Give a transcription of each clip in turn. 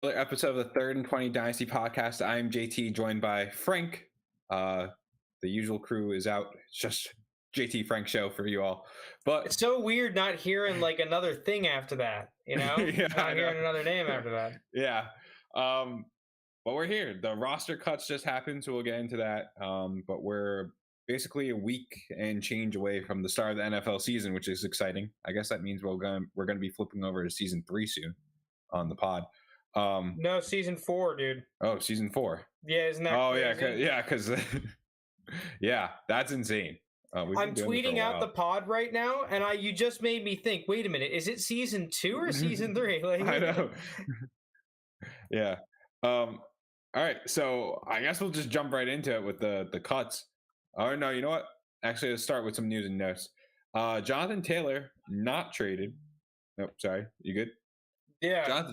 Another episode of the 3rd and 20 Dynasty Podcast. I'm JT, joined by Frank. The usual crew is out. It's just JT Frank show for you all. But it's so weird not hearing like another thing after that, Yeah, not hearing another name after that. Yeah. But we're here. The roster cuts just happened, so we'll get into that. But we're basically a week and change away from the start of the NFL season, which is exciting. I guess that means we're gonna be flipping over to season 3 soon on the pod. No, season 4, dude. Oh, season 4. Yeah, isn't that crazy? Because yeah, that's insane. I'm tweeting out the pod right now, and you just made me think, wait a minute, is it season 2 or season 3? Like, I know. Yeah. All right, so I guess we'll just jump right into it with the cuts. Oh no, you know what? Actually, let's start with some news and notes. Jonathan Taylor not traded. Nope, sorry. You good? Yeah.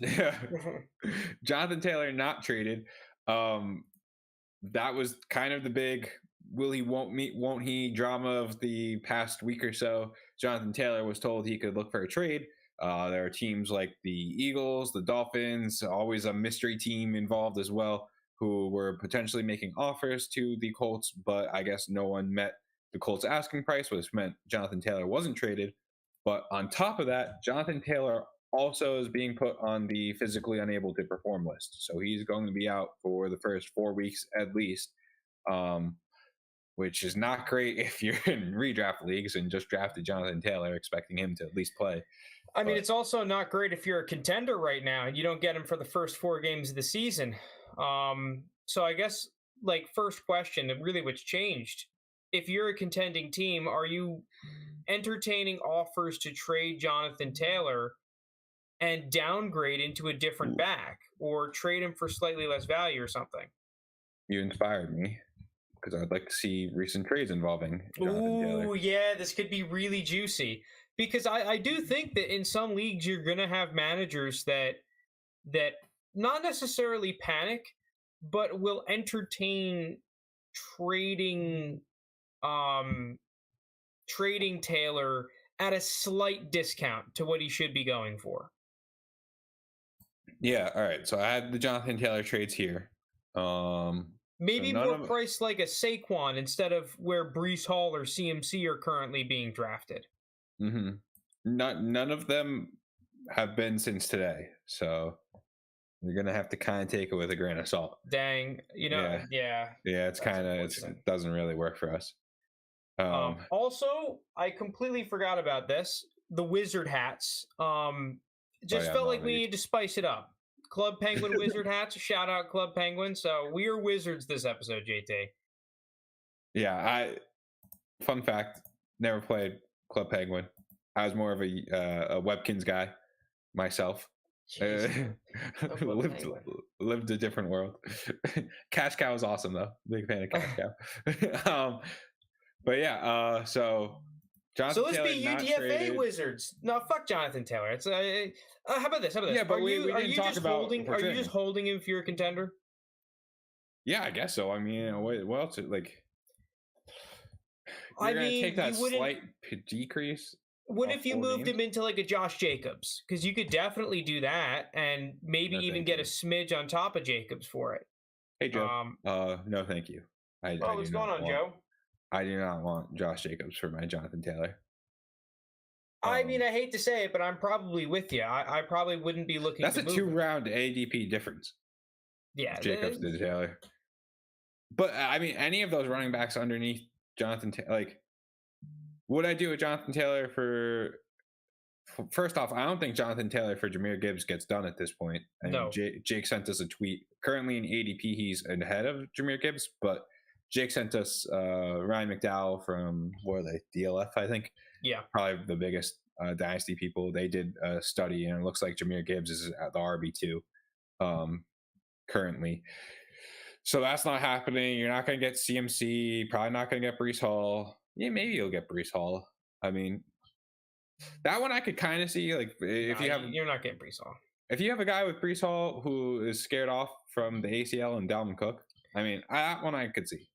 Jonathan Taylor not traded. That was kind of the big will he won't he drama of the past week or so. Jonathan Taylor was told he could look for a trade. There are teams like the Eagles, the Dolphins, always a mystery team involved as well, who were potentially making offers to the Colts, but I guess no one met the Colts asking price, which meant Jonathan Taylor wasn't traded. But on top of that, Jonathan Taylor also is being put on the physically unable to perform list. So he's going to be out for the first 4 weeks at least, which is not great if you're in redraft leagues and just drafted Jonathan Taylor expecting him to at least play. I mean, it's also not great if you're a contender right now and you don't get him for the first 4 games of the season. So I guess, like, first question, really what's changed. If you're a contending team, are you entertaining offers to trade Jonathan Taylor and downgrade into a different back or trade him for slightly less value or something? You inspired me because I'd like to see recent trades involving Jonathan Taylor. Ooh, yeah, this could be really juicy. Because I do think that in some leagues you're going to have managers that not necessarily panic, but will entertain trading Taylor at a slight discount to what he should be going for. Yeah, all right. So I had the Jonathan Taylor trades here. Maybe so more priced like a Saquon instead of where Breece Hall or CMC are currently being drafted. Mm-hmm. None of them have been since today, so you're gonna have to kind of take it with a grain of salt. Dang, yeah. It's kind of it doesn't really work for us. Also, I completely forgot about this. The wizard hats. Felt like we need to spice it up. Club Penguin wizard hats. Shout out Club Penguin. So we are wizards this episode, JT. Yeah, fun fact, never played Club Penguin. I was more of a Webkins guy myself. Lived a different world. Cash Cow is awesome though. Big fan of Cash Cow. But yeah, so Jonathan let's Taylor be UDFA wizards. No, fuck Jonathan Taylor. It's how about this? Yeah, but we didn't talk about. Are you just holding him if you're a contender? Yeah, I guess so. I mean, what else? Like, you're gonna take that slight decrease. What if you moved him into like a Josh Jacobs? Because you could definitely do that, and maybe even get a smidge on top of Jacobs for it. Hey Joe. No, thank you. What's going on, Joe? I do not want Josh Jacobs for my Jonathan Taylor. I mean, I hate to say it, but I'm probably with you. I probably wouldn't be looking. That's a 2-round ADP difference. Yeah, Jacobs to Taylor. But I mean, any of those running backs underneath Jonathan Taylor, like, would I do a Jonathan Taylor for? First off, I don't think Jonathan Taylor for Jahmyr Gibbs gets done at this point. No. Jake sent us a tweet. Currently in ADP, he's ahead of Jahmyr Gibbs, but Jake sent us Ryan McDowell from, what are they, DLF, I think? Yeah. Probably the biggest Dynasty people. They did a study, and it looks like Jahmyr Gibbs is at the RB2 currently. So that's not happening. You're not going to get CMC. Probably not going to get Breece Hall. Yeah, maybe you'll get Breece Hall. I mean, that one I could kind of see. Like, if you're not getting Breece Hall. If you have a guy with Breece Hall who is scared off from the ACL and Dalvin Cook, I mean, that one I could see.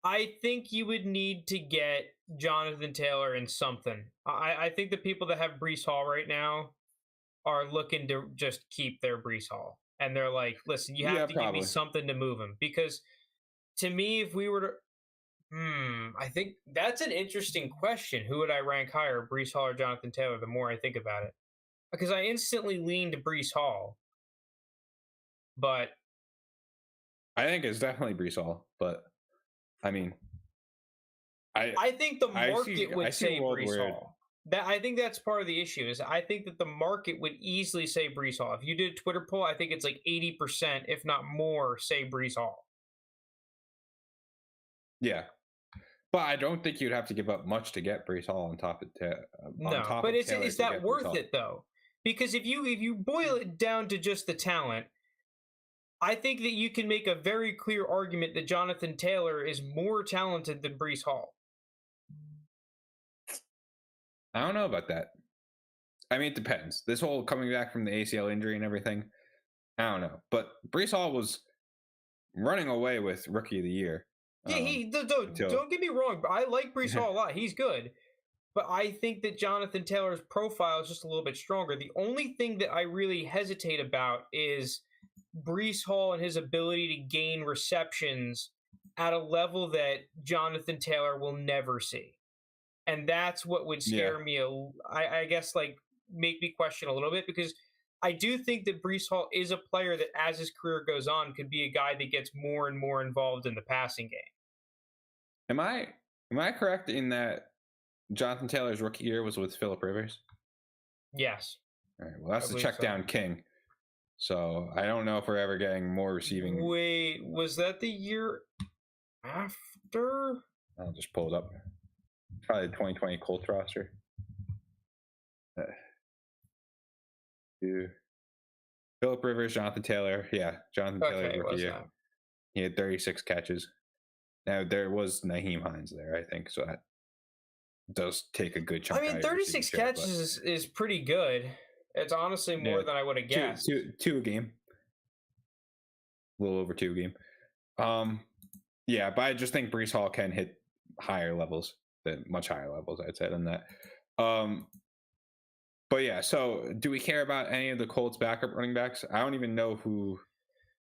I think you would need to get Jonathan Taylor in something. I think the people that have Breece Hall right now are looking to just keep their Breece Hall. And they're like, listen, you have to give me something to move him. Because to me, if we were to I think that's an interesting question. Who would I rank higher, Breece Hall or Jonathan Taylor, the more I think about it? Because I instantly lean to Breece Hall. But I think it's definitely Breece Hall. But, I mean, I think the market would say Breece Hall. I think that's part of the issue. Is I think that the market would easily say Breece Hall. If you did a Twitter poll, I think it's like 80%, if not more, say Breece Hall. Yeah. But I don't think you'd have to give up much to get Breece Hall on top of no, but is that worth it though? Because if you boil it down to just the talent, I think that you can make a very clear argument that Jonathan Taylor is more talented than Breece Hall. I don't know about that. I mean, it depends. This whole coming back from the ACL injury and everything, I don't know. But Breece Hall was running away with Rookie of the Year. Yeah, don't get me wrong. I like Breece Hall a lot. He's good. But I think that Jonathan Taylor's profile is just a little bit stronger. The only thing that I really hesitate about is Breece Hall and his ability to gain receptions at a level that Jonathan Taylor will never see. And that's what would scare me, I guess, like, make me question a little bit, because I do think that Breece Hall is a player that, as his career goes on, could be a guy that gets more and more involved in the passing game. Am I correct in that Jonathan Taylor's rookie year was with Phillip Rivers? Yes. All right. Well, that's the check down king. So I don't know if we're ever getting more receiving. Wait, was that the year after? I'll just pull it up. Probably the 2020 Colts roster. Phillip Rivers, Jonathan Taylor. Yeah, Jonathan Taylor's rookie year. He had 36 catches. Now, there was Nyheim Hines there, I think, so that does take a good chunk. I mean, 36 catches is pretty good. It's honestly more than I would have guessed. Two a game. A little over 2 a game. Yeah, but I just think Breece Hall can hit higher levels, much higher levels, I'd say, than that. But yeah, so do we care about any of the Colts backup running backs? I don't even know who.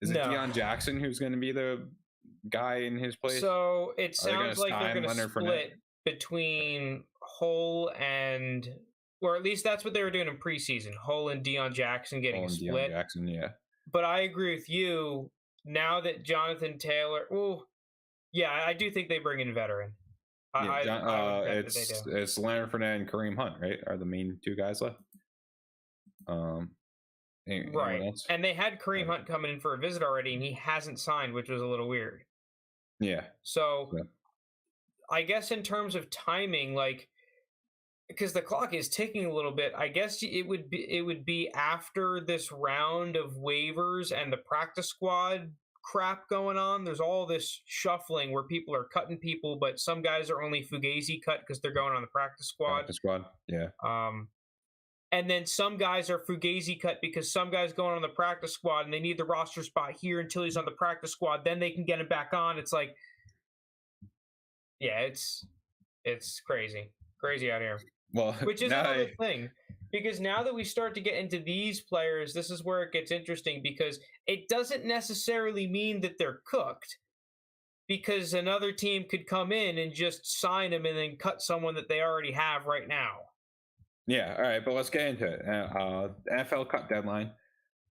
Is it Deion Jackson who's going to be the guy in his place? So it sounds like they're going to split between Hull and, or at least that's what they were doing in preseason. Hull and Deion Jackson getting split. Deion Jackson, yeah. But I agree with you. Now that Jonathan Taylor, I do think they bring in a veveteran. It's Leonard Fournette and Kareem Hunt, right? Are the main 2 guys left? Right. Else? And they had Kareem Hunt coming in for a visit already, and he hasn't signed, which was a little weird. Yeah. So I guess in terms of timing, like, because the clock is ticking a little bit, I guess it would be after this round of waivers and the practice squad crap going on. There's all this shuffling where people are cutting people, but some guys are only Fugazi cut because they're going on the practice squad. Yeah. And then some guys are Fugazi cut because some guys going on the practice squad and they need the roster spot here until he's on the practice squad. Then they can get him back on. It's like, yeah, it's crazy out here. Well, which is another thing, because now that we start to get into these players, this is where it gets interesting, because it doesn't necessarily mean that they're cooked, because another team could come in and just sign them and then cut someone that they already have right now. Yeah, all right, but let's get into it. NFL cut deadline.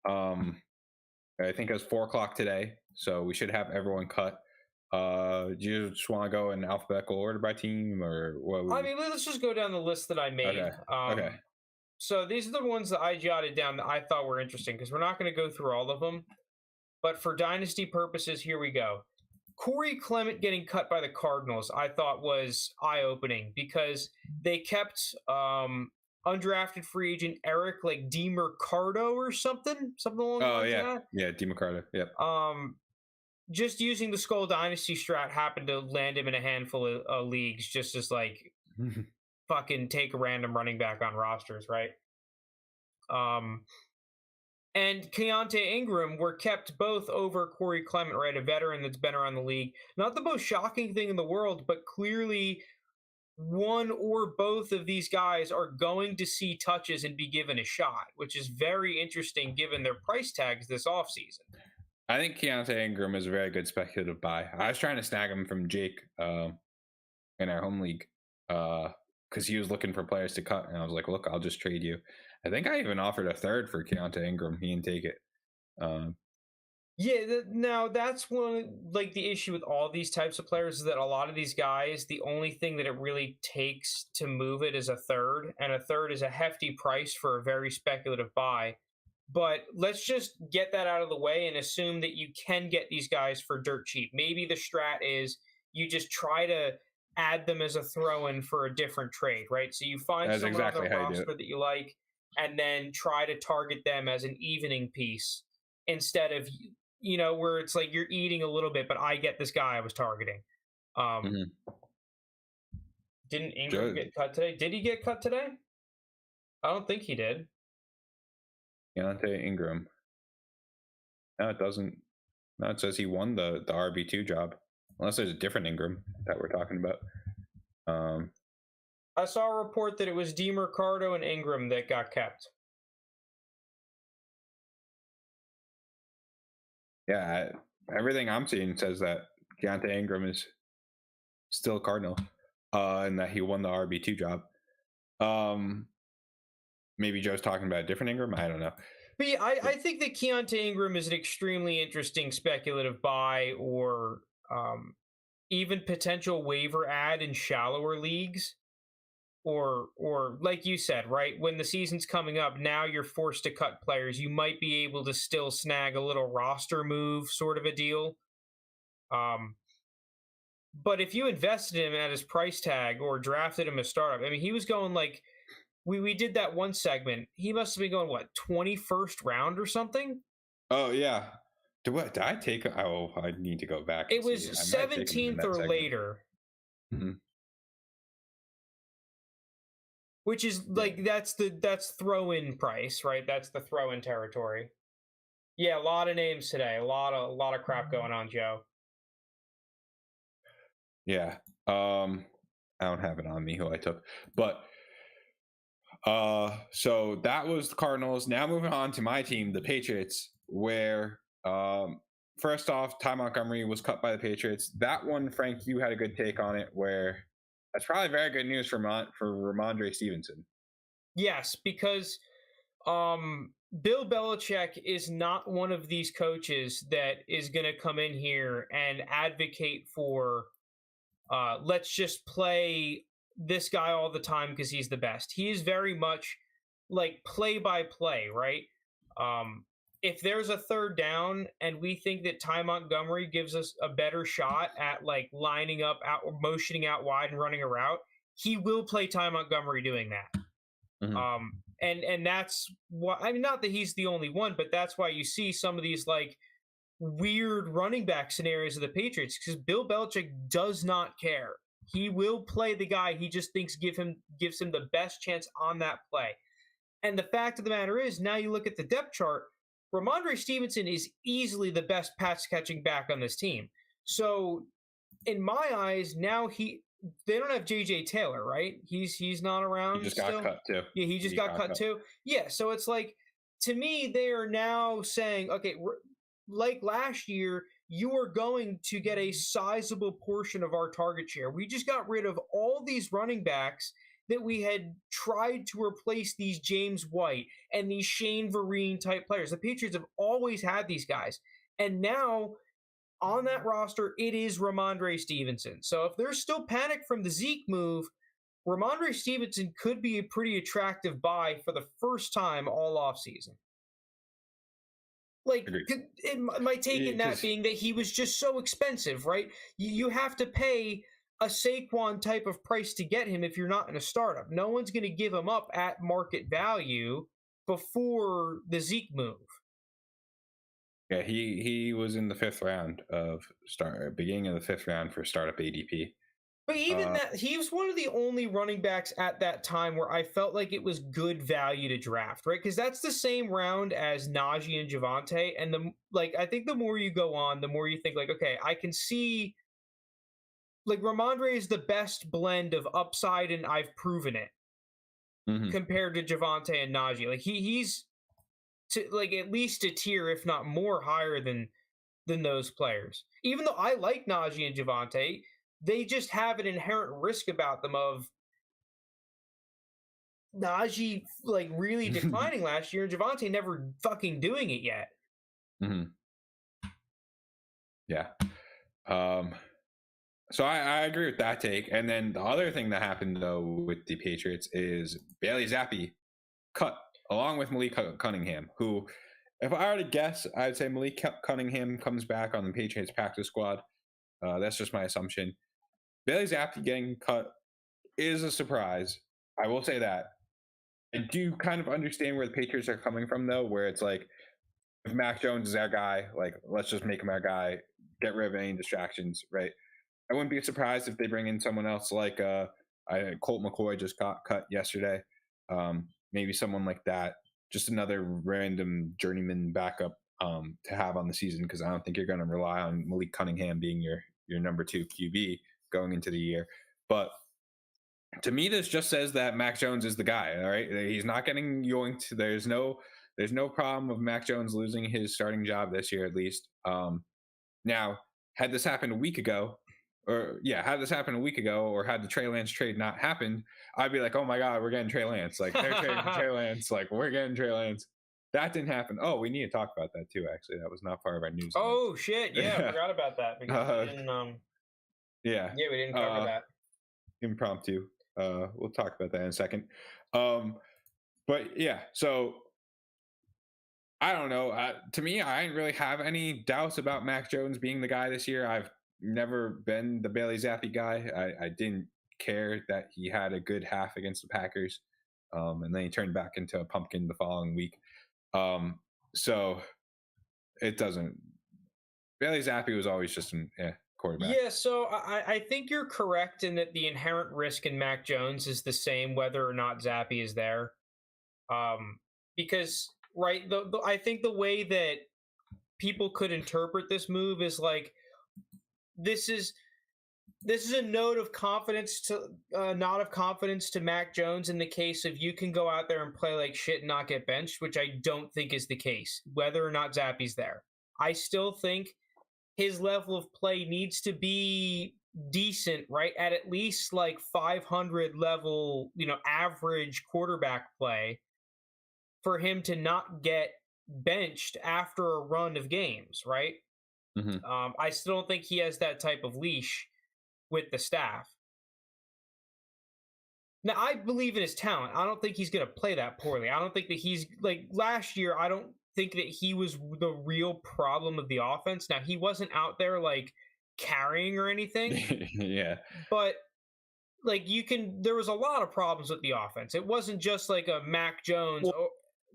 I think it was 4:00 today, so we should have everyone cut. Do you just want to go in alphabetical order by team, or what? I mean, let's just go down the list that I made. Okay. So these are the ones that I jotted down that I thought were interesting, because we're not going to go through all of them. But for dynasty purposes, here we go. Corey Clement getting cut by the Cardinals, I thought was eye-opening, because they kept undrafted free agent Eric DiMercado or something along those lines. Oh yeah, DiMercado. Yep. Just using the Skull Dynasty strat happened to land him in a handful of leagues, just as fucking take a random running back on rosters, right? And Keontae Ingram were kept both over Corey Clement, right? A veteran that's been around the league. Not the most shocking thing in the world, but clearly one or both of these guys are going to see touches and be given a shot, which is very interesting given their price tags this offseason. I think Keontae Ingram is a very good speculative buy. I was trying to snag him from Jake in our home league because he was looking for players to cut, and I was like, look, I'll just trade you. I think I even offered a third for Keontae Ingram. He didn't take it. Now that's one, like, the issue with all these types of players is that a lot of these guys, the only thing that it really takes to move it is a third, and a third is a hefty price for a very speculative buy. But let's just get that out of the way and assume that you can get these guys for dirt cheap. Maybe the strat is you just try to add them as a throw-in for a different trade, right? So you find someone on the roster that you like, and then try to target them as an evening piece instead of, where it's like you're eating a little bit, but I get this guy I was targeting. Didn't Ingram get cut today? Did he get cut today? I don't think he did. Keontae Ingram. No, it doesn't. No, it says he won the RB2 job. Unless there's a different Ingram that we're talking about. I saw a report that it was DeMercado and Ingram that got kept. Yeah, everything I'm seeing says that Keontae Ingram is still a Cardinal, and that he won the RB2 job. Maybe Joe's talking about a different Ingram. I don't know. But yeah, I think that Keontae Ingram is an extremely interesting speculative buy, or even potential waiver add in shallower leagues. Or like you said, right, when the season's coming up, now you're forced to cut players. You might be able to still snag a little roster move sort of a deal. But if you invested him at his price tag or drafted him as startup, I mean, he was going like, we did that one segment. He must have been going, 21st round or something? Oh, yeah. Did I take? Oh, I need to go back. It was 17th or segment. Later. Mm-hmm. Which is like, that's throw-in price, right? That's the throw-in territory. Yeah, a lot of names today. A lot of crap going on, Joe. Yeah. I don't have it on me who I took. But so that was the Cardinals. Now moving on to my team, the Patriots, where first off, Ty Montgomery was cut by the Patriots. That one, Frank, you had a good take on it, where that's probably very good news for Ramondre Stevenson. Yes, because Bill Belichick is not one of these coaches that is going to come in here and advocate for let's just play this guy all the time because he's the best. He is very much like play by play, right? If there's a third down and we think that Ty Montgomery gives us a better shot at like lining up out, motioning out wide and running a route, he will play Ty Montgomery doing that. Mm-hmm. And that's why, I mean, not that he's the only one, but that's why you see some of these like weird running back scenarios of the Patriots, because Bill Belichick does not care. He will play the guy he just thinks gives him the best chance on that play. And the fact of the matter is, now you look at the depth chart, Ramondre Stevenson is easily the best pass catching back on this team. So in my eyes, now they don't have JJ Taylor, right? He's not around. He just got cut too. Yeah, he just got cut too. Yeah, so it's like, to me, they are now saying, okay, like last year, you are going to get a sizable portion of our target share. We just got rid of all these running backs that we had tried to replace these James White and these Shane Vereen type players. The Patriots have always had these guys. And now on that roster, it is Ramondre Stevenson. So if there's still panic from the Zeke move, Ramondre Stevenson could be a pretty attractive buy for the first time all offseason. Like, my take in that being that he was just so expensive, right? You have to pay a Saquon type of price to get him if you're not in a startup. No one's going to give him up at market value before the Zeke move. Yeah, he was in the fifth round beginning of the fifth round for startup ADP. But even that, he was one of the only running backs at that time where I felt like it was good value to draft, right? Because that's the same round as Najee and Javonte. And I think the more you go on, the more you think like, okay, I can see like Ramondre is the best blend of upside and I've proven it compared to Javonte and Najee. Like he's like at least a tier, if not more, higher than those players. Even though I like Najee and Javonte, they just have an inherent risk about them of Najee like really declining last year and Javonte never fucking doing it yet. Yeah. So I agree with that take. And then the other thing that happened though with the Patriots is Bailey Zappi cut along with Malik Cunningham, who, if I were to guess, I'd say Malik Cunningham comes back on the Patriots practice squad. That's just my assumption. Bailey Zappi getting cut is a surprise. I will say that. I do kind of understand where the Patriots are coming from, though, where it's like, if Mac Jones is our guy, like, let's just make him our guy, get rid of any distractions, right? I wouldn't be surprised if they bring in someone else like Colt McCoy just got cut yesterday. Maybe someone like that. Just another random journeyman backup to have on the season, because I don't think you're going to rely on Malik Cunningham being your number 2 QB going into the year. But to me, this just says that Mac Jones is the guy. All right, he's not getting yoinked. There's no problem of Mac Jones losing his starting job this year, at least. Now, had this happened a week ago, or had the Trey Lance trade not happened, I'd be like, oh my God, we're getting Trey Lance. Like, they're trading Trey Lance. Like, we're getting Trey Lance. That didn't happen. Oh, we need to talk about that too, actually. That was not part of our news. Oh, shit. Yeah, I forgot about that. Because we didn't, yeah, we didn't cover that. Impromptu. We'll talk about that in a second. But yeah, so I don't know. To me, I didn't really have any doubts about Mac Jones being the guy this year. I've never been the Bailey Zappi guy. I didn't care that he had a good half against the Packers, and then he turned back into a pumpkin the following week. So it doesn't. Bailey Zappi was always just an quarterback. Yeah, so I think you're correct in that the inherent risk in Mac Jones is the same whether or not Zappi is there. Because right, I think the way that people could interpret this move is like, this is a note of confidence to not of confidence to Mac Jones in the case of you can go out there and play like shit and not get benched, which I don't think is the case, whether or not Zappi's there. I still think his level of play needs to be decent, right? At least like 500 level, average quarterback play for him to not get benched after a run of games, right? I still don't think he has that type of leash with the staff. Now, I believe in his talent. I don't think he's going to play that poorly. I don't think that he's like last year. I don't think that he was the real problem of the offense. Now, he wasn't out there like carrying or anything. Yeah. But like there was a lot of problems with the offense. It wasn't just like a Mac Jones,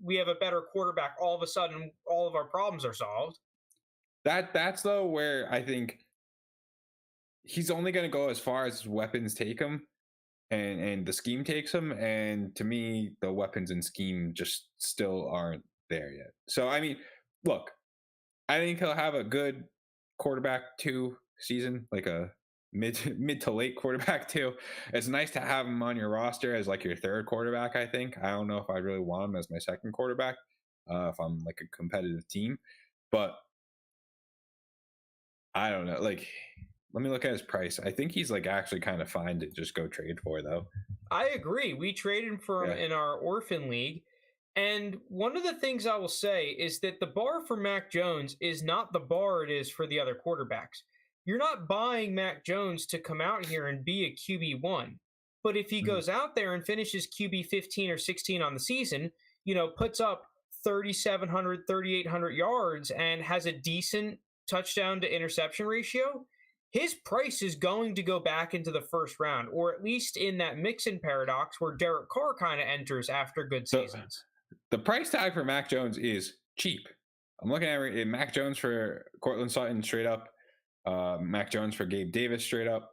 we have a better quarterback, all of a sudden all of our problems are solved. That's though where I think he's only going to go as far as his weapons take him and the scheme takes him. And to me, the weapons and scheme just still aren't there yet. So, I mean, look, I think he'll have a good quarterback 2 season, like a mid to late quarterback 2. It's nice to have him on your roster as like your 3rd quarterback, I think. I don't know if I really want him as my 2nd quarterback if I'm like a competitive team. But I don't know. Like, let me look at his price. I think he's like actually kind of fine to just go trade for, though. I agree. We traded for him in our orphan league. And one of the things I will say is that the bar for Mac Jones is not the bar it is for the other quarterbacks. You're not buying Mac Jones to come out here and be a QB1. But if he goes out there and finishes QB 15 or 16 on the season, puts up 3,700, 3,800 yards and has a decent touchdown to interception ratio, his price is going to go back into the first round, or at least in that Mixon paradox where Derek Carr kind of enters after good seasons. The price tag for Mac Jones is cheap. I'm looking at Mac Jones for Cortland Sutton straight up, Mac Jones for Gabe Davis straight up.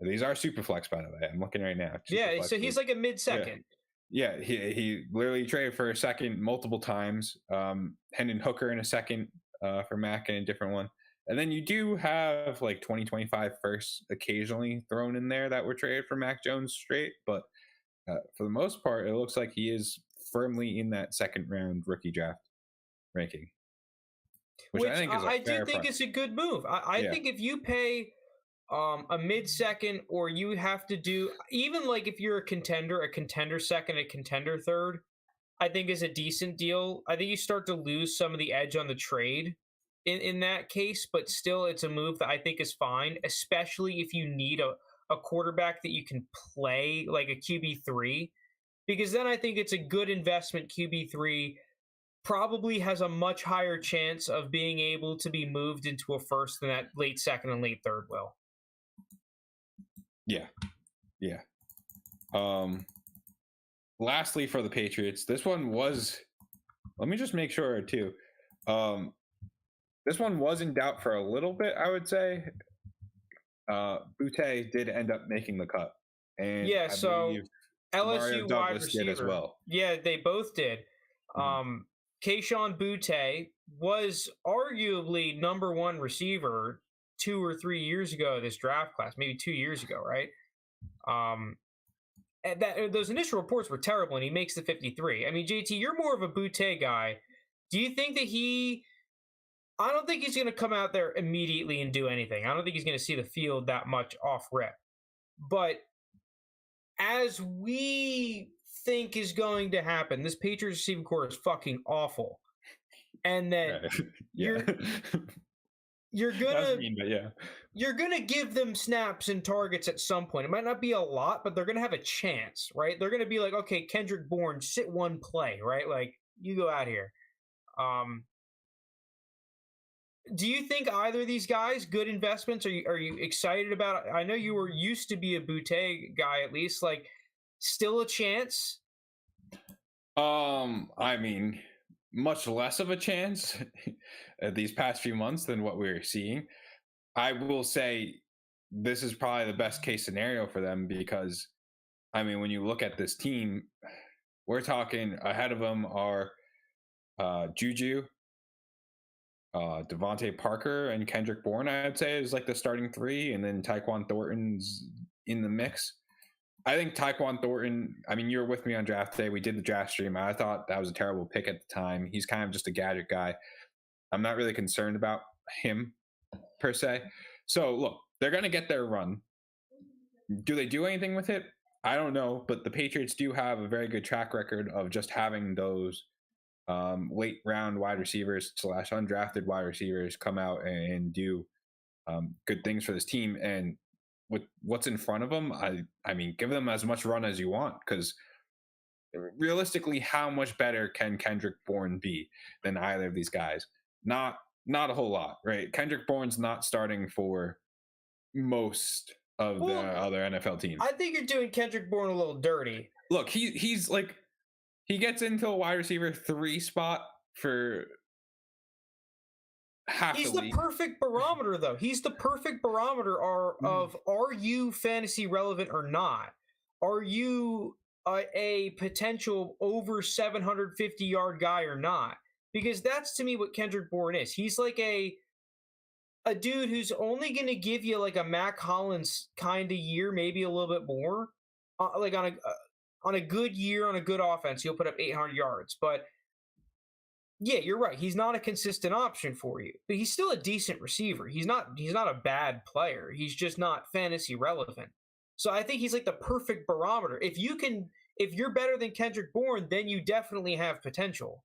These are super flex, by the way. I'm looking right now. Yeah, so he's like a mid-second. Yeah, he literally traded for a second multiple times. Hendon Hooker in a second for Mac in a different one. And then you do have like 2025 firsts occasionally thrown in there that were traded for Mac Jones straight. But for the most part, it looks like he is firmly in that second round rookie draft ranking. Which I think is I do think it's a good move. I think if you pay a mid-second, or you have to do, even like if you're a contender second, a contender third, I think is a decent deal. I think you start to lose some of the edge on the trade in that case, but still it's a move that I think is fine, especially if you need a quarterback that you can play like a QB3, because then I think it's a good investment. QB3 probably has a much higher chance of being able to be moved into a first than that late second and late third will. Yeah. Lastly, for the Patriots, this one was, let me just make sure too. This one was in doubt for a little bit, I would say. Boutte did end up making the cut. And yeah, so LSU wide receiver did as well. Yeah, they both did. Kayshon Boutte was arguably number one receiver 2 or 3 years ago this draft class, maybe 2 years ago, right? And those initial reports were terrible, and he makes the 53. I mean, JT, you're more of a Boutte guy. Do you think that I don't think he's going to come out there immediately and do anything. I don't think he's going to see the field that much off rip. But as we think is going to happen, this Patriots receiving core is fucking awful. And then you're gonna you're gonna give them snaps and targets at some point. It might not be a lot, but they're gonna have a chance, right? They're gonna be like, okay, Kendrick Bourne, sit one play, right? Like, you go out here. Do you think either of these guys good investments? Are you excited about it? I know you were used to be a Boutte guy, at least. Like, still a chance? I mean, much less of a chance these past few months than what we're seeing. I will say this is probably the best case scenario for them, because, I mean, when you look at this team, we're talking ahead of them are Juju, Devontae Parker, and Kendrick Bourne, I'd say, is like the starting three, and then Tyquan Thornton's in the mix. I think Tyquan Thornton, I mean, you were with me on draft day. We did the draft stream. I thought that was a terrible pick at the time. He's kind of just a gadget guy. I'm not really concerned about him per se. So, look, they're going to get their run. Do they do anything with it? I don't know, but the Patriots do have a very good track record of just having those late round wide receivers / undrafted wide receivers come out and do good things for this team. And with what's in front of them, I mean, give them as much run as you want, because realistically, how much better can Kendrick Bourne be than either of these guys? Not a whole lot, right? Kendrick Bourne's not starting for most of the other NFL teams. I think you're doing Kendrick Bourne a little dirty. Look, he's like, he gets into a wide receiver 3 spot for half He's the the perfect barometer, though. He's the perfect barometer of are you fantasy relevant or not? Are you a potential over 750-yard guy or not? Because that's, to me, what Kendrick Bourne is. He's like a dude who's only going to give you like a Mac Hollins kind of year, maybe a little bit more. Like on a good year, on a good offense, he'll put up 800 yards. But yeah, you're right. He's not a consistent option for you, but he's still a decent receiver. He's not a bad player. He's just not fantasy relevant. So I think he's like the perfect barometer. If you're better than Kendrick Bourne, then you definitely have potential.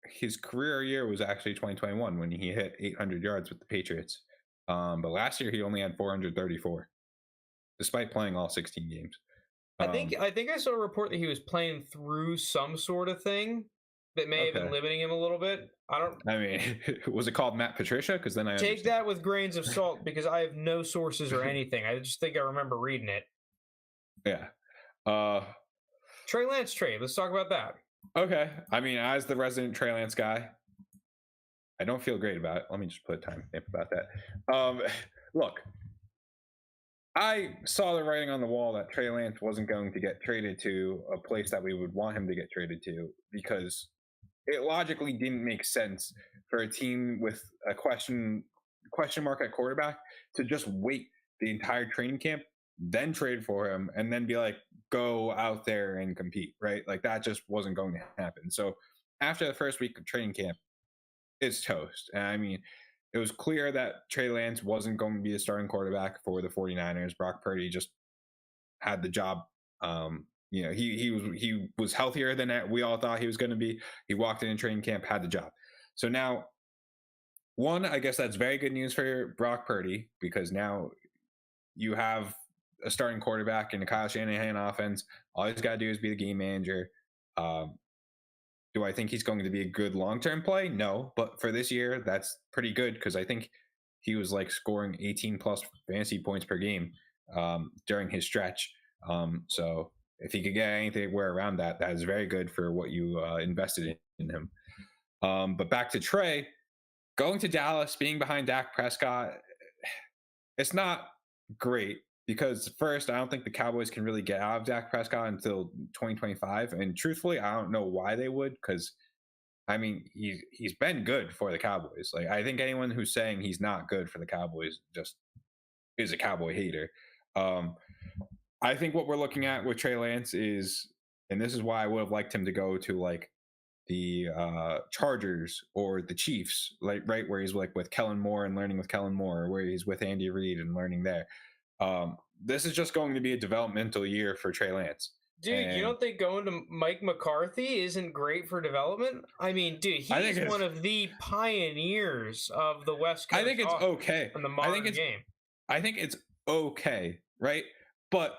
His career year was actually 2021 when he hit 800 yards with the Patriots. But last year he only had 434, despite playing all 16 games. I think I saw a report that he was playing through some sort of thing that may have been limiting him a little bit. I mean, was it called Matt Patricia? Because then I take that with grains of salt, because I have no sources or anything. I just think I remember reading it. Yeah. Trey Lance trade. Let's talk about that. Okay. I mean, as the resident Trey Lance guy, I don't feel great about it. Let me just put a time stamp about that. Look, I saw the writing on the wall that Trey Lance wasn't going to get traded to a place that we would want him to get traded to, because it logically didn't make sense for a team with a question mark at quarterback to just wait the entire training camp, then trade for him, and then be like, go out there and compete, right? Like that just wasn't going to happen. So after the first week of training camp, it's toast. And I mean, it was clear that Trey Lance wasn't going to be a starting quarterback for the 49ers. Brock Purdy just had the job. He was healthier than we all thought he was going to be. He walked in training camp, had the job. So now, one, I guess that's very good news for Brock Purdy, because now you have a starting quarterback in the Kyle Shanahan offense. All he's got to do is be the game manager. Do I think he's going to be a good long-term play? No, but for this year, that's pretty good, because I think he was like scoring 18 plus fantasy points per game during his stretch. So if he could get anywhere around that, that is very good for what you invested in him. But back to Trey, going to Dallas, being behind Dak Prescott, it's not great, because first, I don't think the Cowboys can really get out of Dak Prescott until 2025. And truthfully, I don't know why they would, because I mean, he's been good for the Cowboys. Like, I think anyone who's saying he's not good for the Cowboys just is a Cowboy hater. I think what we're looking at with Trey Lance is, and this is why I would have liked him to go to like the Chargers or the Chiefs, like right where he's like with Kellen Moore and learning with Kellen Moore, or where he's with Andy Reid and learning there. This is just going to be a developmental year for Trey Lance. Dude, you don't think going to Mike McCarthy isn't great for development? I mean, dude, he's one of the pioneers of the West Coast. I think it's okay. In the modern game. I think it's okay, right? But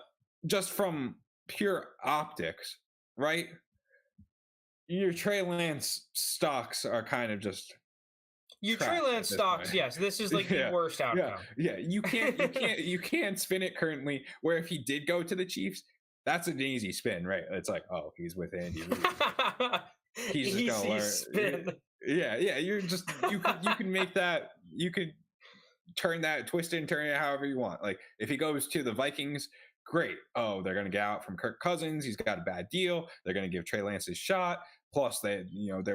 just from pure optics, right? Your Trey Lance stocks are kind of just your Trey Lance stocks. Point. Yes, this is like the worst outcome. Yeah. You can't spin it currently. Where if he did go to the Chiefs, that's an easy spin, right? It's like, oh, he's with Andy Reid. He's just gonna learn. Spin. Yeah. You're just you can make that. You could turn that, twist it, and turn it however you want. Like if he goes to the Vikings, great. Oh, they're gonna get out from Kirk Cousins. He's got a bad deal. They're gonna give Trey Lance his shot. Plus, their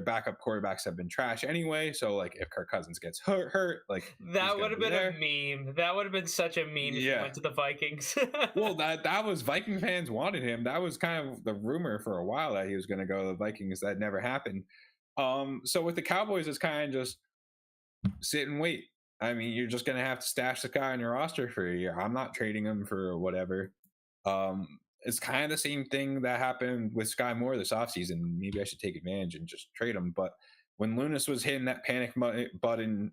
backup quarterbacks have been trash anyway. So, like, if Kirk Cousins gets hurt, like that would have been a meme. That would have been such a meme if he went to the Vikings. Well, that was Viking fans wanted him. That was kind of the rumor for a while that he was going to go to the Vikings. That never happened. So with the Cowboys, it's kind of just sit and wait. I mean, you're just going to have to stash the guy on your roster for a year. I'm not trading him for whatever. It's kind of the same thing that happened with Sky Moore this offseason. Maybe I should take advantage and just trade him. But when Lounis was hitting that panic button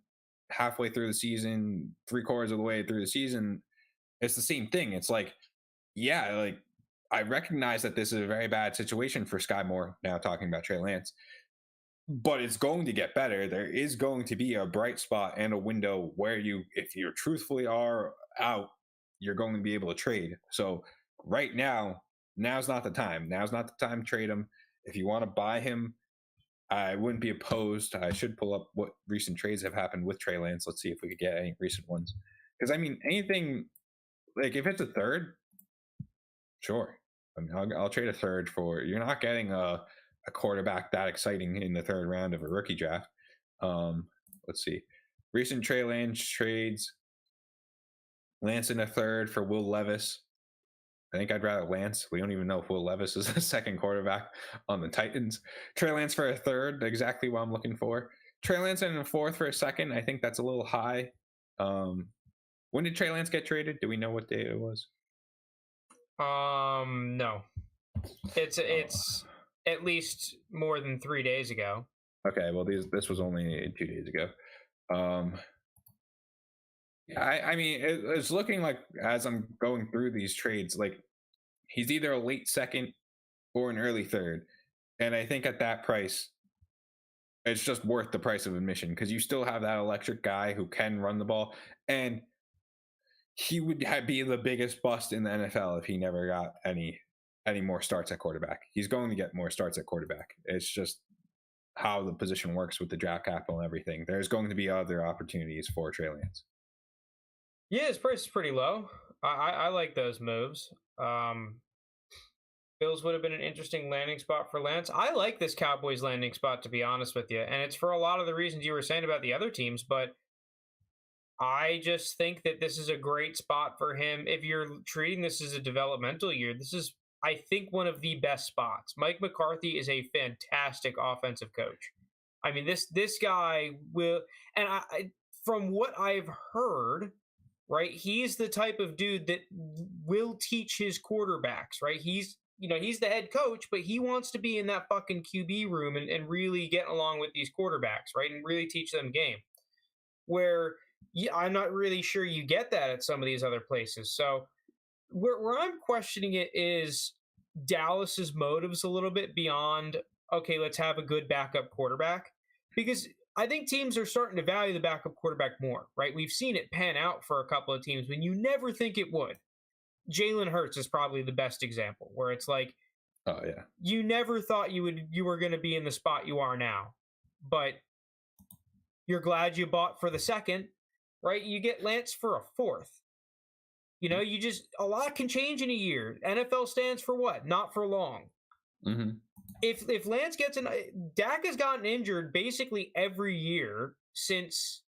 halfway through the season, 3/4 of the way through the season, it's the same thing. It's like, like I recognize that this is a very bad situation for Sky Moore, now talking about Trey Lance, but it's going to get better. There is going to be a bright spot and a window where if you truthfully are out, you're going to be able to trade. So right now's not the time. Now's not the time to trade him. If you want to buy him, I wouldn't be opposed. I should pull up what recent trades have happened with Trey Lance. Let's see if we could get any recent ones. Because, I mean, anything, like if it's a third, sure. I mean, I'll trade a third for, you're not getting a quarterback that exciting in the third round of a rookie draft. Let's see. Recent Trey Lance trades. Lance in a third for Will Levis. I think I'd rather Lance. We don't even know if Will Levis is the second quarterback on the Titans. Trey Lance for a third, exactly what I'm looking for. Trey Lance in a fourth for a second. I think that's a little high. When did Trey Lance get traded? Do we know what day it was? No. It's at least more than 3 days ago. Okay, well this was only 2 days ago. I mean, it's looking like, as I'm going through these trades, like he's either a late second or an early third. And I think at that price, it's just worth the price of admission, because you still have that electric guy who can run the ball. And he would be the biggest bust in the NFL if he never got any more starts at quarterback. He's going to get more starts at quarterback. It's just how the position works with the draft capital and everything. There's going to be other opportunities for Trey Lance. Yeah, his price is pretty low. I like those moves. Going Bills would have been an interesting landing spot for Lance. I like this Cowboys landing spot, to be honest with you. And it's for a lot of the reasons you were saying about the other teams, but I just think that this is a great spot for him. If you're treating this as a developmental year, this is, I think, one of the best spots. Mike McCarthy is a fantastic offensive coach. I mean, this guy will, and I from what I've heard, right, he's the type of dude that will teach his quarterbacks, right? He's the head coach, but he wants to be in that fucking QB room and really get along with these quarterbacks, right? And really teach them game. Where I'm not really sure you get that at some of these other places. So where I'm questioning it is Dallas's motives a little bit beyond, okay, let's have a good backup quarterback. Because I think teams are starting to value the backup quarterback more, right? We've seen it pan out for a couple of teams when you never think it would. Jalen Hurts is probably the best example, where it's like, oh yeah, you never thought you were going to be in the spot you are now, but you're glad you bought for the second, right? You get Lance for a fourth. A lot can change in a year. NFL stands for what? Not for long. Mm-hmm. If Lance gets Dak has gotten injured basically every year since,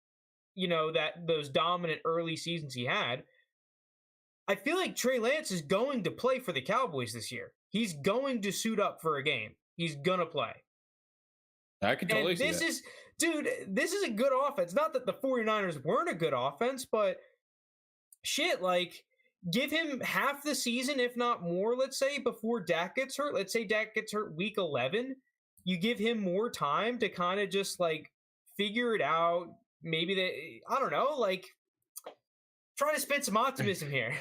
those dominant early seasons he had. I feel like Trey Lance is going to play for the Cowboys this year. He's going to suit up for a game. He's going to play. I can totally see that. This is a good offense. Not that the 49ers weren't a good offense, but shit, like, give him half the season, if not more, let's say, before Dak gets hurt. Let's say Dak gets hurt week 11. You give him more time to kind of just, like, figure it out. Maybe I don't know, like, trying to spin some optimism here.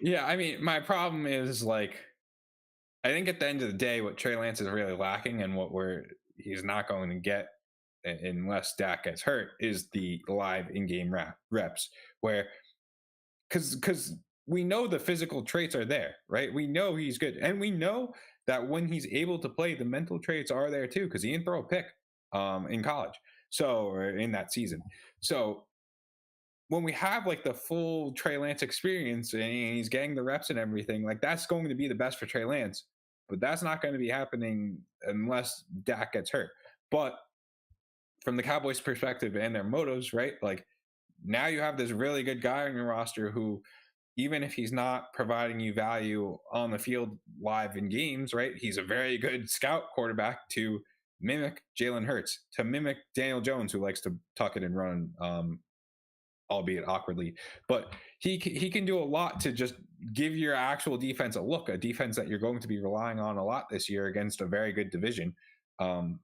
Yeah, I mean, my problem is, like, I think at the end of the day, what Trey Lance is really lacking and what he's not going to get unless Dak gets hurt is the live in-game reps, where because we know the physical traits are there, right? We know he's good, and we know that when he's able to play, the mental traits are there too, because he didn't throw a pick in college, or in that season. So when we have like the full Trey Lance experience and he's getting the reps and everything, like, that's going to be the best for Trey Lance, but that's not going to be happening unless Dak gets hurt. But from the Cowboys' perspective and their motives, right? Like, now you have this really good guy on your roster who, even if he's not providing you value on the field live in games, right? He's a very good scout quarterback to mimic Jalen Hurts, to mimic Daniel Jones, who likes to tuck it and run, albeit awkwardly. But he can do a lot to just give your actual defense a look, a defense that you're going to be relying on a lot this year against a very good division. I'm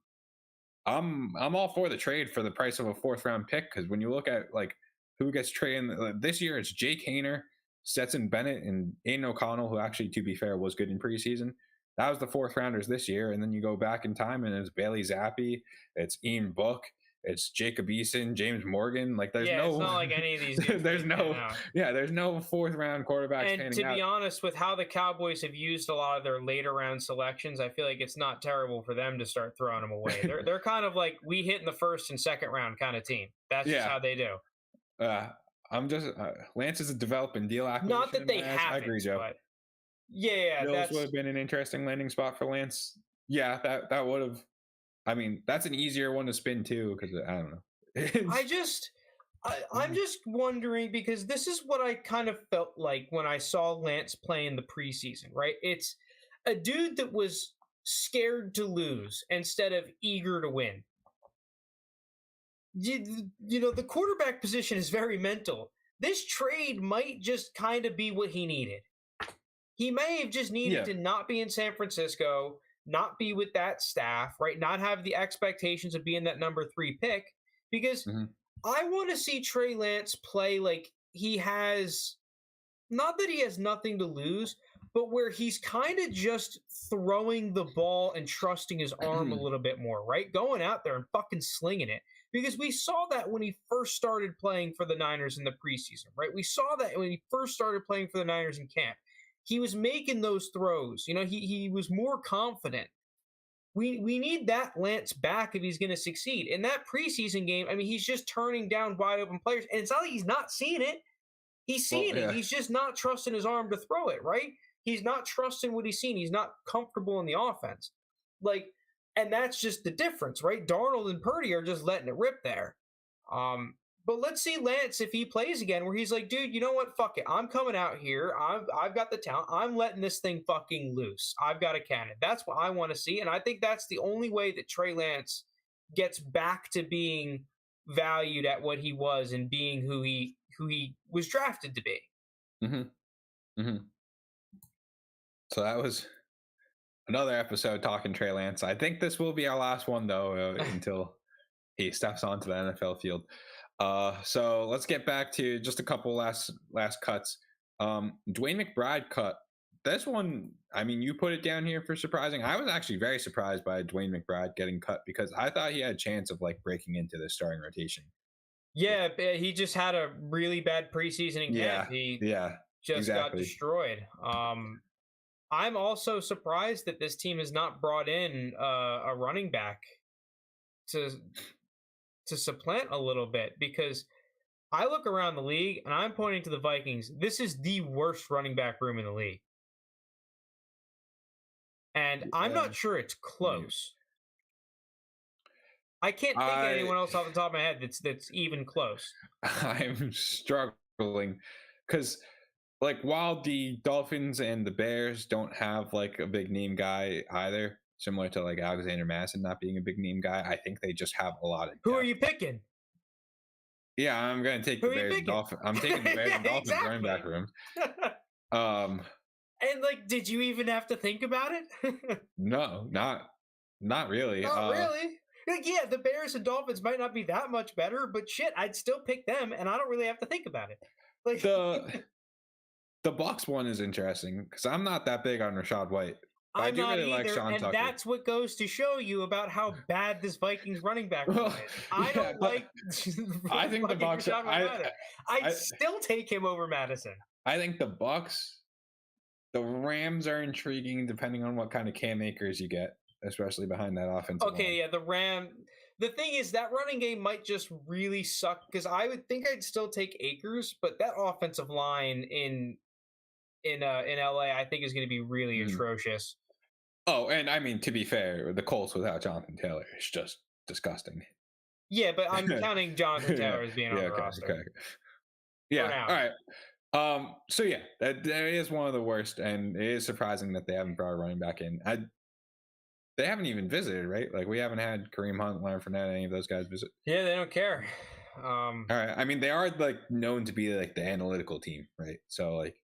all for the trade for the price of a 4th round pick, because when you look at like who gets traded this year, it's Jake Haener, Stetson Bennett, and Aiden O'Connell, who actually, to be fair, was good in preseason. That was the 4th rounders this year. And then you go back in time and it's Bailey Zappi, it's Ian Book, it's Jacob Eason, James Morgan. Like, there's no, it's not like any of these dudes there's no 4th round quarterbacks. And to be honest, with how the Cowboys have used a lot of their later round selections, I feel like it's not terrible for them to start throwing them away. They're kind of like, we hit in the 1st and 2nd round kind of team. That's just how they do. I'm just Lance is a developing deal acquisition. Not that they haven't, I agree, Joe. But yeah, Bills would have been an interesting landing spot for Lance. Yeah, that would have. I mean, that's an easier one to spin too, because I don't know. I'm just wondering, because this is what I kind of felt like when I saw Lance play in the preseason, right? It's a dude that was scared to lose instead of eager to win. The quarterback position is very mental. This trade might just kind of be what he needed. He may have just needed to not be in San Francisco, not be with that staff, right? Not have the expectations of being that number 3 pick, because I want to see Trey Lance play like he has, not that he has nothing to lose, but where he's kind of just throwing the ball and trusting his arm a little bit more, right? Going out there and fucking slinging it. Because we saw that when he first started playing for the Niners in the preseason, right? We saw that when he first started playing for the Niners in camp. He was making those throws. He was more confident. We need that Lance back if he's going to succeed. In that preseason game, I mean, he's just turning down wide open players. And it's not like he's not seeing it. He's seeing it. He's just not trusting his arm to throw it, right? He's not trusting what he's seen. He's not comfortable in the offense. Like, and that's just the difference, right? Darnold and Purdy are just letting it rip there. But let's see Lance if he plays again, where he's like, dude, you know what? Fuck it. I'm coming out here. I've got the talent. I'm letting this thing fucking loose. I've got a cannon. That's what I want to see. And I think that's the only way that Trey Lance gets back to being valued at what he was and being who he was drafted to be. Mm-hmm. Mm-hmm. So that was another episode talking Trey Lance. I think this will be our last one, though, until he steps onto the NFL field. So let's get back to just a couple last cuts. Dwayne McBride cut. This one, I mean, you put it down here for surprising. I was actually very surprised by Dwayne McBride getting cut because I thought he had a chance of like breaking into the starting rotation. Yeah, he just had a really bad preseason in camp. He just got destroyed. I'm also surprised that this team has not brought in a running back to supplant a little bit, because I look around the league and I'm pointing to the Vikings. This is the worst running back room in the league. And I'm not sure it's close. I can't think of anyone else off the top of my head that's even close. I'm struggling because, like, while the Dolphins and the Bears don't have like a big name guy either, similar to like Alexander Madison not being a big name guy, I think they just have a lot of depth. Who are you picking? Yeah, I'm going to take the Bears and Dolphins. I'm taking the Bears and Dolphins running back room. And like, did you even have to think about it? No, not really. Not really. Like, yeah, the Bears and Dolphins might not be that much better, but shit, I'd still pick them, and I don't really have to think about it. Like the Bucs one is interesting because I'm not that big on Rachaad White. I do really like Sean Tucker. And that's what goes to show you about how bad this Vikings running back is. I don't like. I think the Bucs. I'd still take him over Madison. I think the Bucs. The Rams are intriguing depending on what kind of Cam Akers you get, especially behind that offensive line. Yeah, the thing is that running game might just really suck because I would think I'd still take Akers, but that offensive line in LA I think is going to be really atrocious. Oh, and I mean, to be fair, the Colts without Jonathan Taylor is just disgusting. Yeah, but I'm counting Jonathan Taylor as being on the roster. Okay. Yeah, all right. So yeah, that is one of the worst, and it is surprising that they haven't brought a running back in. They haven't even visited, right? Like we haven't had Kareem Hunt, Leonard Fournette, any of those guys visit. Yeah, they don't care. All right. I mean, they are like known to be like the analytical team, right? So like,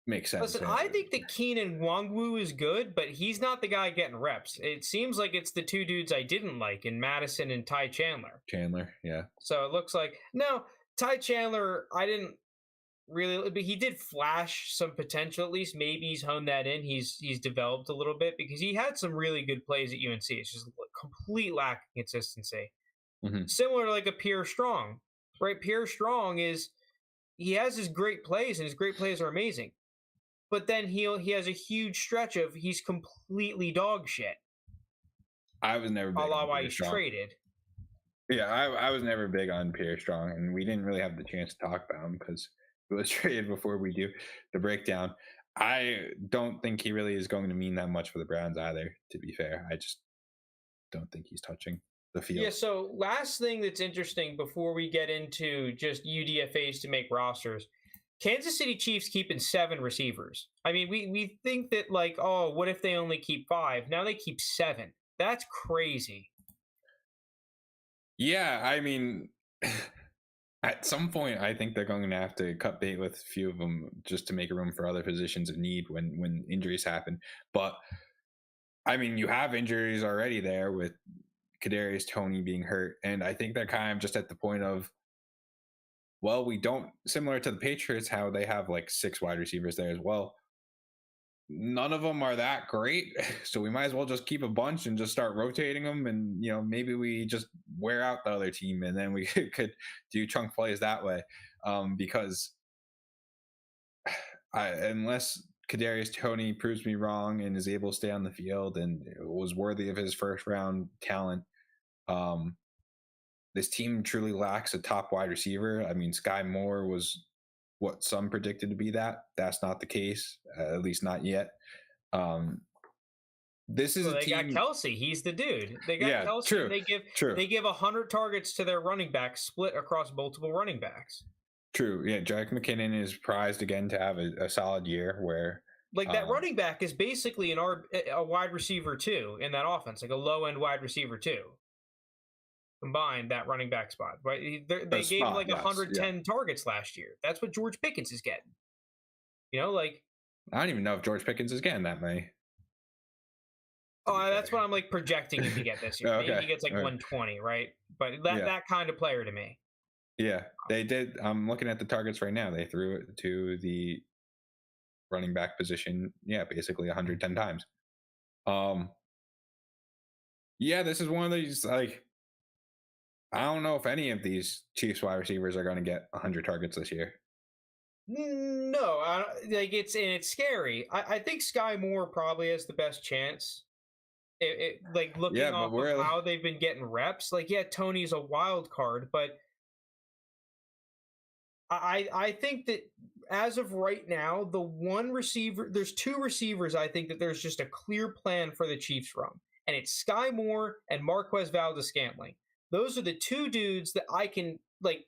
makes sense. Listen, I think that Keenan Nwangwu is good, but he's not the guy getting reps. It seems like it's the two dudes I didn't like in Madison and Ty Chandler. Yeah. So it looks like no Ty Chandler. I didn't really, but he did flash some potential. At least maybe he's honed that in. He's developed a little bit because he had some really good plays at UNC. It's just complete lack of consistency. Mm-hmm. Similar to like a Pierre Strong, right? Pierre Strong he has his great plays and his great plays are amazing, but then he has a huge stretch of he's completely dog shit. I was never big a lot why he's traded. Yeah, I was never big on Pierre Strong, and we didn't really have the chance to talk about him because it was traded before we do the breakdown. I don't think he really is going to mean that much for the Browns either, to be fair. I just don't think he's touching the field. Yeah, so last thing that's interesting before we get into just UDFAs to make rosters, Kansas City Chiefs keeping 7 receivers. I mean, we think that like, oh, what if they only keep 5? Now they keep 7. That's crazy. Yeah, I mean... At some point, I think they're going to have to cut bait with a few of them just to make room for other positions of need when injuries happen. But, I mean, you have injuries already there with Kadarius Toney being hurt. And I think they're kind of just at the point of, well, we don't, similar to the Patriots, how they have like 6 wide receivers there as well. None of them are that great. So we might as well just keep a bunch and just start rotating them. And, you know, maybe we just wear out the other team and then we could do chunk plays that way. Because unless Kadarius Toney proves me wrong and is able to stay on the field and was worthy of his first round talent, this team truly lacks a top wide receiver. I mean, Sky Moore was what some predicted to be that's not the case, at least not yet. This is Well, a they team. got Kelsey. He's the dude. They got Kelsey. True, And they give 100 targets to their running back, split across multiple running backs. True. Yeah, Jerick McKinnon is prized again to have a solid year where like that running back is basically a wide receiver too in that offense, like a low end wide receiver too. Combined that running back spot, right? They gave him like 110 targets last year. That's what George Pickens is getting. Like I don't even know if George Pickens is getting that many. Oh, that's what I'm like projecting him to get this year. Okay. Maybe he gets like 120, right? But that kind of player to me. Yeah, they did. I'm looking at the targets right now. They threw it to the running back position. Yeah, basically 110 times. Yeah, this is one of these, like, I don't know if any of these Chiefs wide receivers are going to get 100 targets this year. No, it's scary. I think Sky Moore probably has the best chance. Looking off of how they've been getting reps, Tony's a wild card, but I think that as of right now, the one receiver, there's two receivers I think that there's just a clear plan for the Chiefs from, and it's Sky Moore and Marquez Valdes-Scantling. Those are the two dudes that I can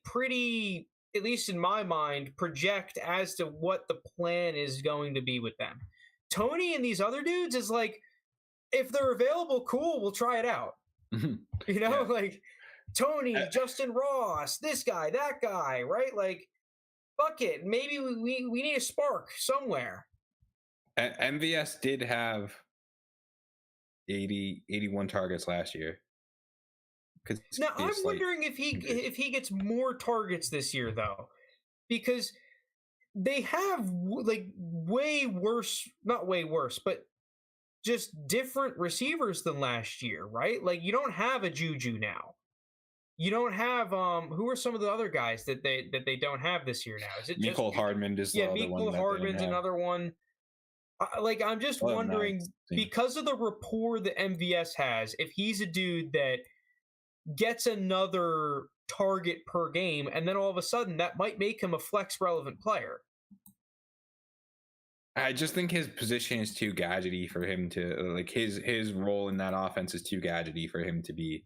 pretty, at least in my mind, project as to what the plan is going to be with them. Tony and these other dudes is if they're available, cool, we'll try it out. Tony, Justin Ross, this guy, that guy, right? Fuck it. Maybe we need a spark somewhere. MVS did have 81 targets last year. Now I'm wondering if he gets more targets this year though, because they have way worse, not way worse, but just different receivers than last year, right? You don't have a Juju now. You don't have who are some of the other guys that they don't have this year now? Is it Mecole Hardman? Mecole Hardman's another one. I'm just wondering because of the rapport that MVS has, if he's a dude that gets another target per game, and then all of a sudden that might make him a flex relevant player. I just think his position is too gadgety for him to his role in that offense is too gadgety for him to be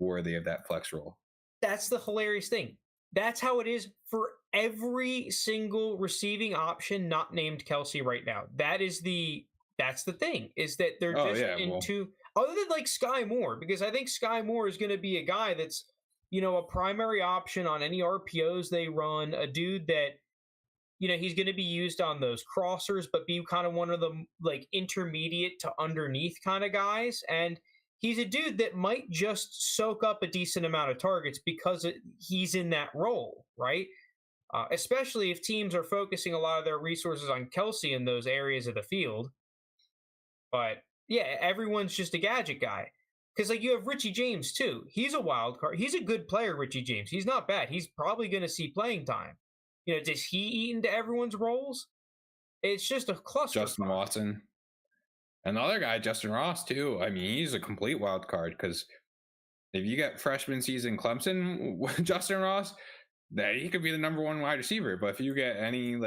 worthy of that flex role. That's the hilarious thing. That's how it is for every single receiving option not named Kelsey right now. That's the thing, is that they're other than Sky Moore, because I think Sky Moore is going to be a guy that's, a primary option on any RPOs they run, a dude that, he's going to be used on those crossers, but be kind of one of the intermediate to underneath kind of guys. And he's a dude that might just soak up a decent amount of targets because he's in that role, right? Especially if teams are focusing a lot of their resources on Kelsey in those areas of the field. But yeah, everyone's just a gadget guy. Because you have Richie James too. He's a wild card. He's a good player, Richie James. He's not bad. He's probably going to see playing time. Does he eat into everyone's roles? It's just a cluster. Justin Watson. Another guy, Justin Ross, too. I mean, he's a complete wild card because if you get freshman season Clemson, Justin Ross, that he could be the number one wide receiver. But if you get any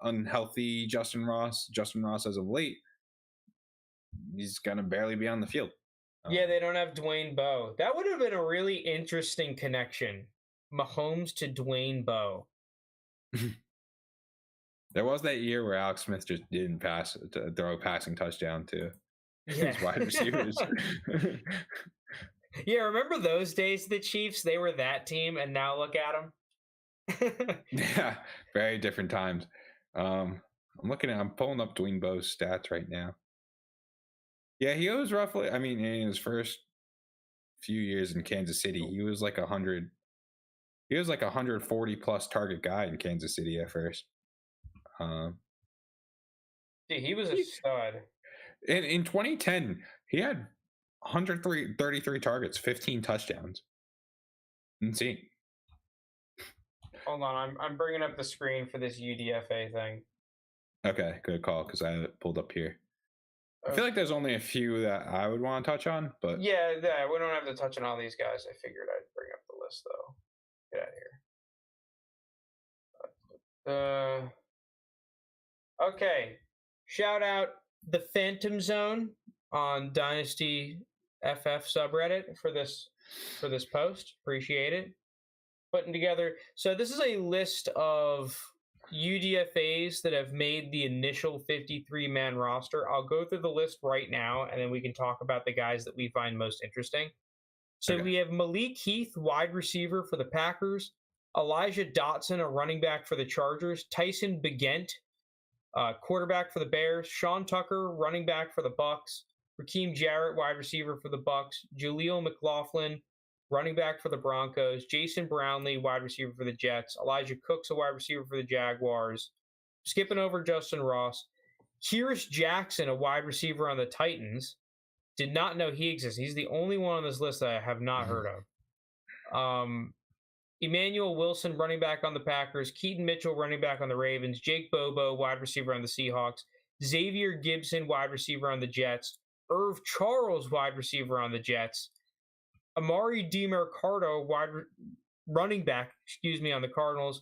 unhealthy Justin Ross as of late, he's gonna barely be on the field. Yeah, they don't have Dwayne Bowe. That would have been a really interesting connection. Mahomes to Dwayne Bowe. There was that year where Alex Smith just didn't throw a passing touchdown to his wide receivers. Yeah, remember those days, the Chiefs? They were that team, and now look at them. Yeah, very different times. I'm pulling up Dwayne Bowe's stats right now. Yeah, he was roughly, in his first few years in Kansas City, he was 100. He was 140 plus target guy in Kansas City at first. Dude, he was a stud. In 2010, he had 33 targets, 15 touchdowns. Insane. Hold on, I'm bringing up the screen for this UDFA thing. Okay, good call, because I have it pulled up here. I feel like there's only a few that I would want to touch on, but yeah, we don't have to touch on all these guys. I figured I'd bring up the list though. Get out of here. Okay. Shout out the Phantom Zone on Dynasty FF subreddit for this post. Appreciate it. Putting together. So this is a list of UDFAs that have made the initial 53-man roster. I'll go through the list right now, and then we can talk about the guys that we find most interesting. So Okay. we have Malik Heath, wide receiver for the Packers. Elijah Dotson, a running back for the Chargers. Tyson Bagent, quarterback for the Bears. Sean Tucker, running back for the Bucks. Raheem Jarrett, wide receiver for the Bucks. Jaleel McLaughlin, running back for the Broncos. Jason Brownlee, wide receiver for the Jets. Elijah Cooks, a wide receiver for the Jaguars. Skipping over Justin Ross. Kyrus Jackson, a wide receiver on the Titans. Did not know he exists. He's the only one on this list that I have not heard of. Emmanuel Wilson, running back on the Packers. Keaton Mitchell, running back on the Ravens. Jake Bobo, wide receiver on the Seahawks. Xavier Gibson, wide receiver on the Jets. Irv Charles, wide receiver on the Jets. Amari DiMercado, running back, on the Cardinals.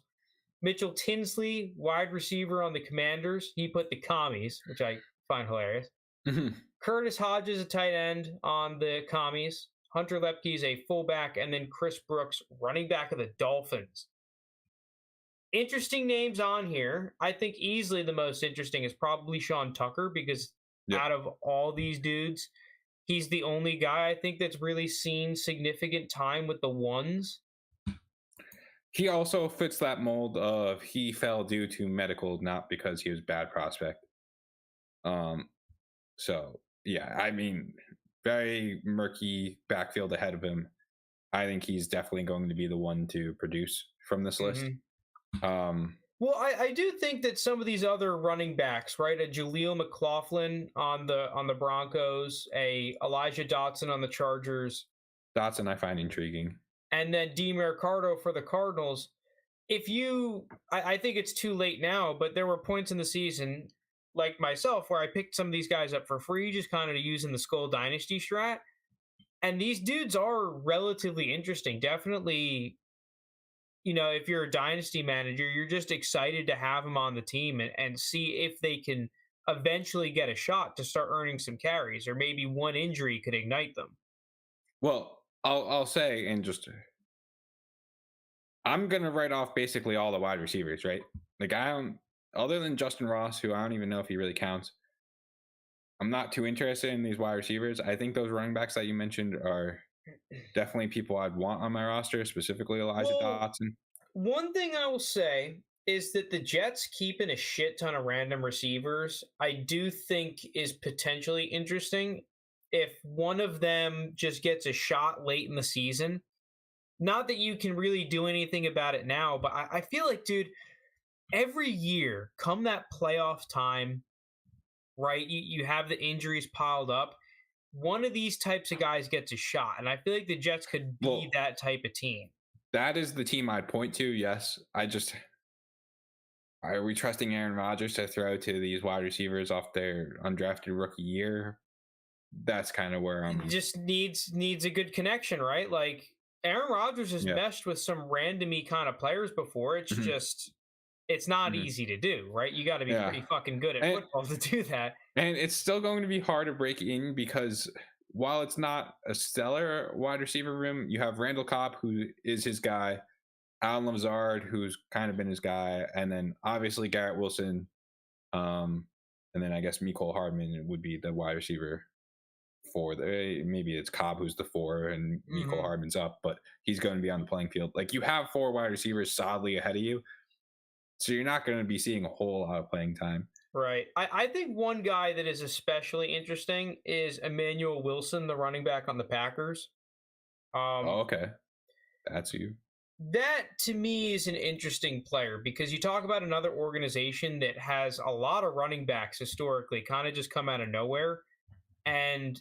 Mitchell Tinsley, wide receiver on the Commanders. He put the Commies, which I find hilarious. Curtis Hodges, a tight end on the Commies. Hunter Lepke is a fullback, and then Chris Brooks, running back of the Dolphins. Interesting names on here. I think easily the most interesting is probably Sean Tucker, because out of all these dudes, he's the only guy I think that's really seen significant time with the ones. He also fits that mold of he fell due to medical, not because he was a bad prospect. So, yeah, I mean, very murky backfield ahead of him. I think he's definitely going to be the one to produce from this list. Well, I do think that some of these other running backs, right? A Jaleel McLaughlin on the Broncos, a Elijah Dotson on the Chargers. Dotson I find intriguing. And then DiMercado for the Cardinals. I think it's too late now, but there were points in the season, like myself, where I picked some of these guys up for free, just kind of using the Skull Dynasty strat. And these dudes are relatively interesting. Definitely, if you're a Dynasty manager, you're just excited to have them on the team and see if they can eventually get a shot to start earning some carries, or maybe one injury could ignite them. Well, I'll say, and just I'm gonna write off basically all the wide receivers, right? Like other than Justin Ross, who I don't even know if he really counts. I'm not too interested in these wide receivers. I think those running backs that you mentioned are definitely people I'd want on my roster, specifically Elijah Dotson. One thing I will say is that the Jets keeping a shit ton of random receivers, I do think is potentially interesting. If one of them just gets a shot late in the season, not that you can really do anything about it now, but I feel like, dude, every year, come that playoff time, right, you have the injuries piled up. One of these types of guys gets a shot, and I feel like the Jets could be that type of team. That is the team I'd point to, yes. Are we trusting Aaron Rodgers to throw to these wide receivers off their undrafted rookie year? That's kind of where I'm... It just needs a good connection, right? Like, Aaron Rodgers has meshed with some randomy kind of players before. It's just... It's not easy to do, right? You got to be pretty fucking good at football to do that. And it's still going to be hard to break in because while it's not a stellar wide receiver room, you have Randall Cobb, who is his guy, Alan Lazard, who's kind of been his guy, and then obviously Garrett Wilson, and then I guess Mecole Hardman would be the wide receiver for maybe it's Cobb who's the 4 and Mecole Hardman's up, but he's going to be on the playing field. Like, you have 4 wide receivers solidly ahead of you. So you're not going to be seeing a whole lot of playing time. Right. I think one guy that is especially interesting is Emmanuel Wilson, the running back on the Packers. Okay. That's you. That, to me, is an interesting player because you talk about another organization that has a lot of running backs historically kind of just come out of nowhere. And,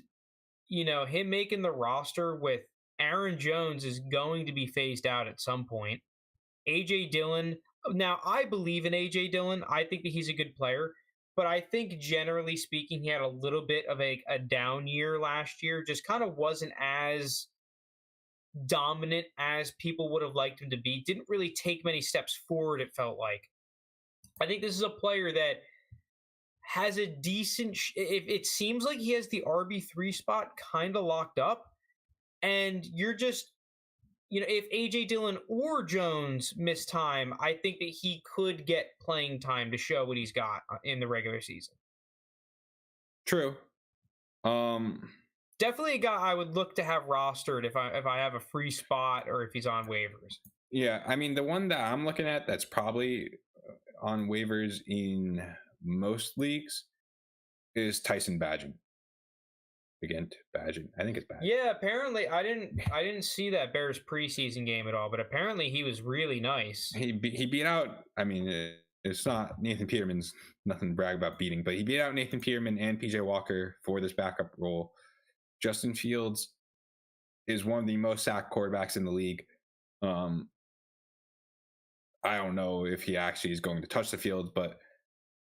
him making the roster with Aaron Jones is going to be phased out at some point. A.J. Dillon... Now, I believe in A.J. Dillon. I think that he's a good player. But I think, generally speaking, he had a little bit of a down year last year. Just kind of wasn't as dominant as people would have liked him to be. Didn't really take many steps forward, it felt like. I think this is a player that has a decent. It seems like he has the RB3 spot kind of locked up, and you're just, if AJ Dillon or Jones miss time, I think that he could get playing time to show what he's got in the regular season. True. Definitely a guy I would look to have rostered if I have a free spot or if he's on waivers. Yeah, I mean, the one that I'm looking at that's probably on waivers in most leagues is Tyson Bagent. Again, Bagent. I think it's Bagent. Yeah, apparently I didn't see that Bears preseason game at all, but apparently he was really nice. He beat out. I mean, it's not Nathan Peterman's nothing to brag about beating, but he beat out Nathan Peterman and PJ Walker for this backup role. Justin Fields is one of the most sacked quarterbacks in the league. I don't know if he actually is going to touch the field, but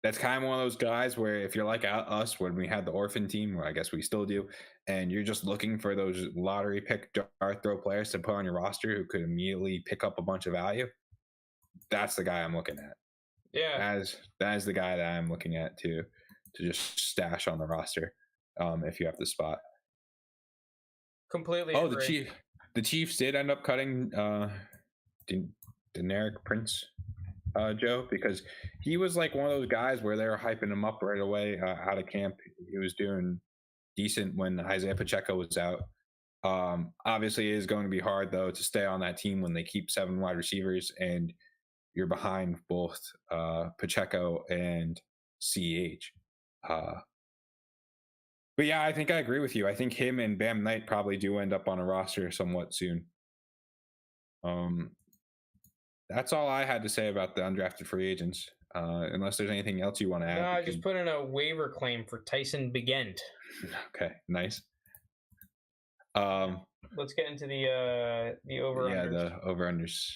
that's kind of one of those guys where if you're like us when we had the orphan team, or I guess we still do, and you're just looking for those lottery pick jar throw players to put on your roster who could immediately pick up a bunch of value, that's the guy I'm looking at. Yeah, that is the guy that I'm looking at to just stash on the roster if you have the spot. Completely. Oh, agree. the Chiefs did end up cutting Deneric Prince, Joe, because he was like one of those guys where they were hyping him up right away out of camp. He was doing decent when Isaiah Pacheco was out. Obviously, it is going to be hard though to stay on that team when they keep 7 wide receivers and you're behind both Pacheco and CH. But yeah, I think I agree with you. I think him and Bam Knight probably do end up on a roster somewhat soon. That's all I had to say about the undrafted free agents. Unless there's anything else you want to add. No, I just put in a waiver claim for Tyson Bagent. Okay, nice. Let's get into the over-unders. Yeah, the over-unders.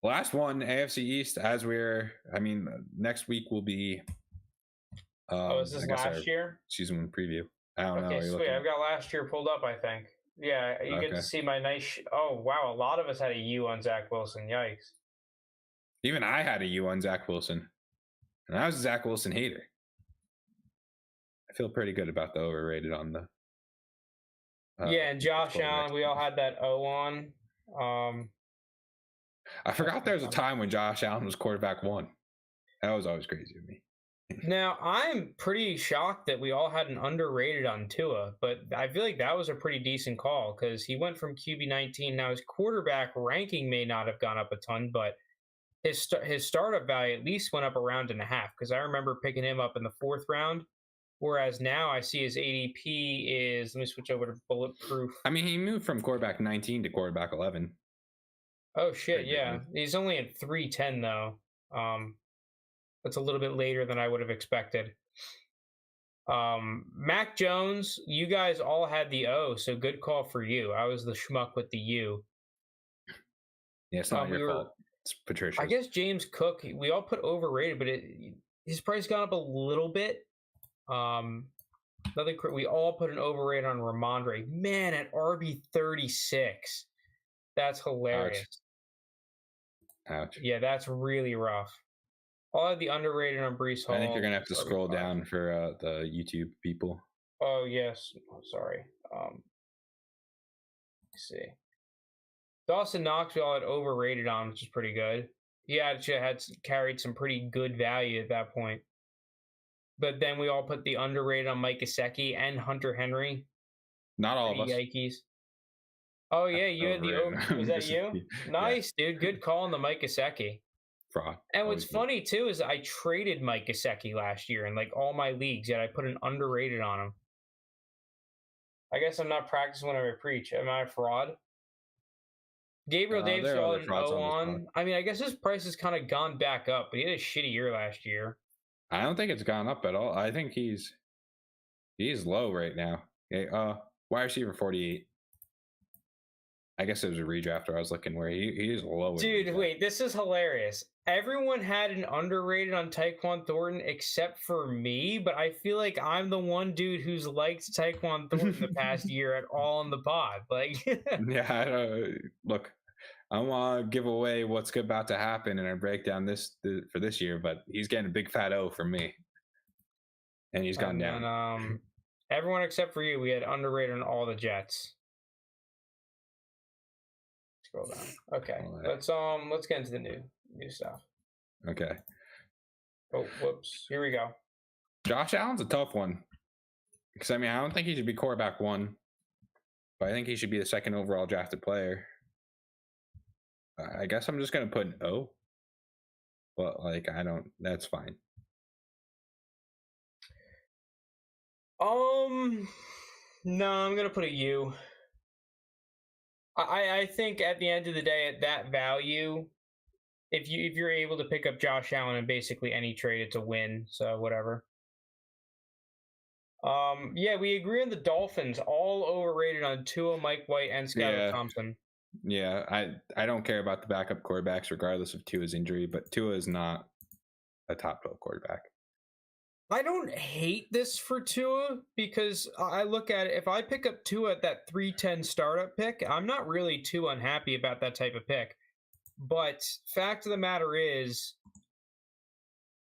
Last one, AFC East. Next week will be. Is this last year? Season 1 preview. I don't know. Okay, sweet. I've got last year pulled up, I think. Yeah, you get to see my nice. Oh, wow. A lot of us had a U on Zach Wilson. Yikes. Even I had a U on Zach Wilson. And I was a Zach Wilson hater. I feel pretty good about the overrated on the. And Josh Allen, we all had that O on. I forgot there was a time when Josh Allen was quarterback 1. That was always crazy to me. Now, I'm pretty shocked that we all had an underrated on Tua, but I feel like that was a pretty decent call because he went from QB 19. Now, his quarterback ranking may not have gone up a ton, but his startup value at least went up a round and a half because I remember picking him up in the 4th round, whereas now I see his ADP is, let me switch over to Bulletproof. I mean, he moved from quarterback 19 to quarterback 11. Oh, shit, yeah. He's only at 310, though. That's a little bit later than I would have expected. Mac Jones, you guys all had the O, so good call for you. I was the schmuck with the U. Yeah, it's not your fault. It's Patricia. I guess James Cook, we all put overrated, but his price got up a little bit. We all put an overrated on Ramondre. Man, at RB 36. That's hilarious. Ouch. Yeah, that's really rough. I'll have the underrated on Breece Hall. I think you're going to have to scroll down for the YouTube people. Oh, yes. Oh, sorry. Let's see. Dawson Knox, we all had overrated on, which is pretty good. He actually had carried some pretty good value at that point. But then we all put the underrated on Mike Gesicki and Hunter Henry. Not all of us. Yankees. Oh, yeah. You had the over. Was that you? Nice, yeah. Dude. Good call on the Mike Gesicki. Fraud. And what's funny, too, is I traded Mike Gesicki last year in like all my leagues, yet I put an underrated on him. I guess I'm not practicing when I preach. Am I a fraud? Gabriel Davis, all an O on. I mean, I guess his price has kind of gone back up, but he had a shitty year last year. I don't think it's gone up at all. I think he's low right now. Okay, wide receiver 48. I guess it was a redraft where I was looking where he is low. Dude, wait, this is hilarious. Everyone had an underrated on Tyquan Thornton except for me, but I feel like I'm the one dude who's liked Tyquan Thornton the past year at all in the pod. Like, yeah, look, I want to give away what's about to happen in our breakdown for this year, but he's getting a big fat O from me, and he's gone down. And everyone except for you, we had underrated on all the Jets. Scroll down. Okay, let's get into the new stuff. Okay. Oh, whoops. Here we go. Josh Allen's a tough one because I don't think he should be quarterback 1, but I think he should be the 2nd overall drafted player. I guess I'm just gonna put an O, but that's fine. No, I'm gonna put a U. I think at the end of the day, at that value, if you're able to pick up Josh Allen in basically any trade, it's a win. So whatever. Yeah, we agree on the Dolphins. All overrated on Tua, Mike White, and Skylar Thompson. Yeah, I don't care about the backup quarterbacks regardless of Tua's injury, but Tua is not a top 12 quarterback. I don't hate this for Tua because I look at it. If I pick up Tua at that 310 startup pick, I'm not really too unhappy about that type of pick. But fact of the matter is,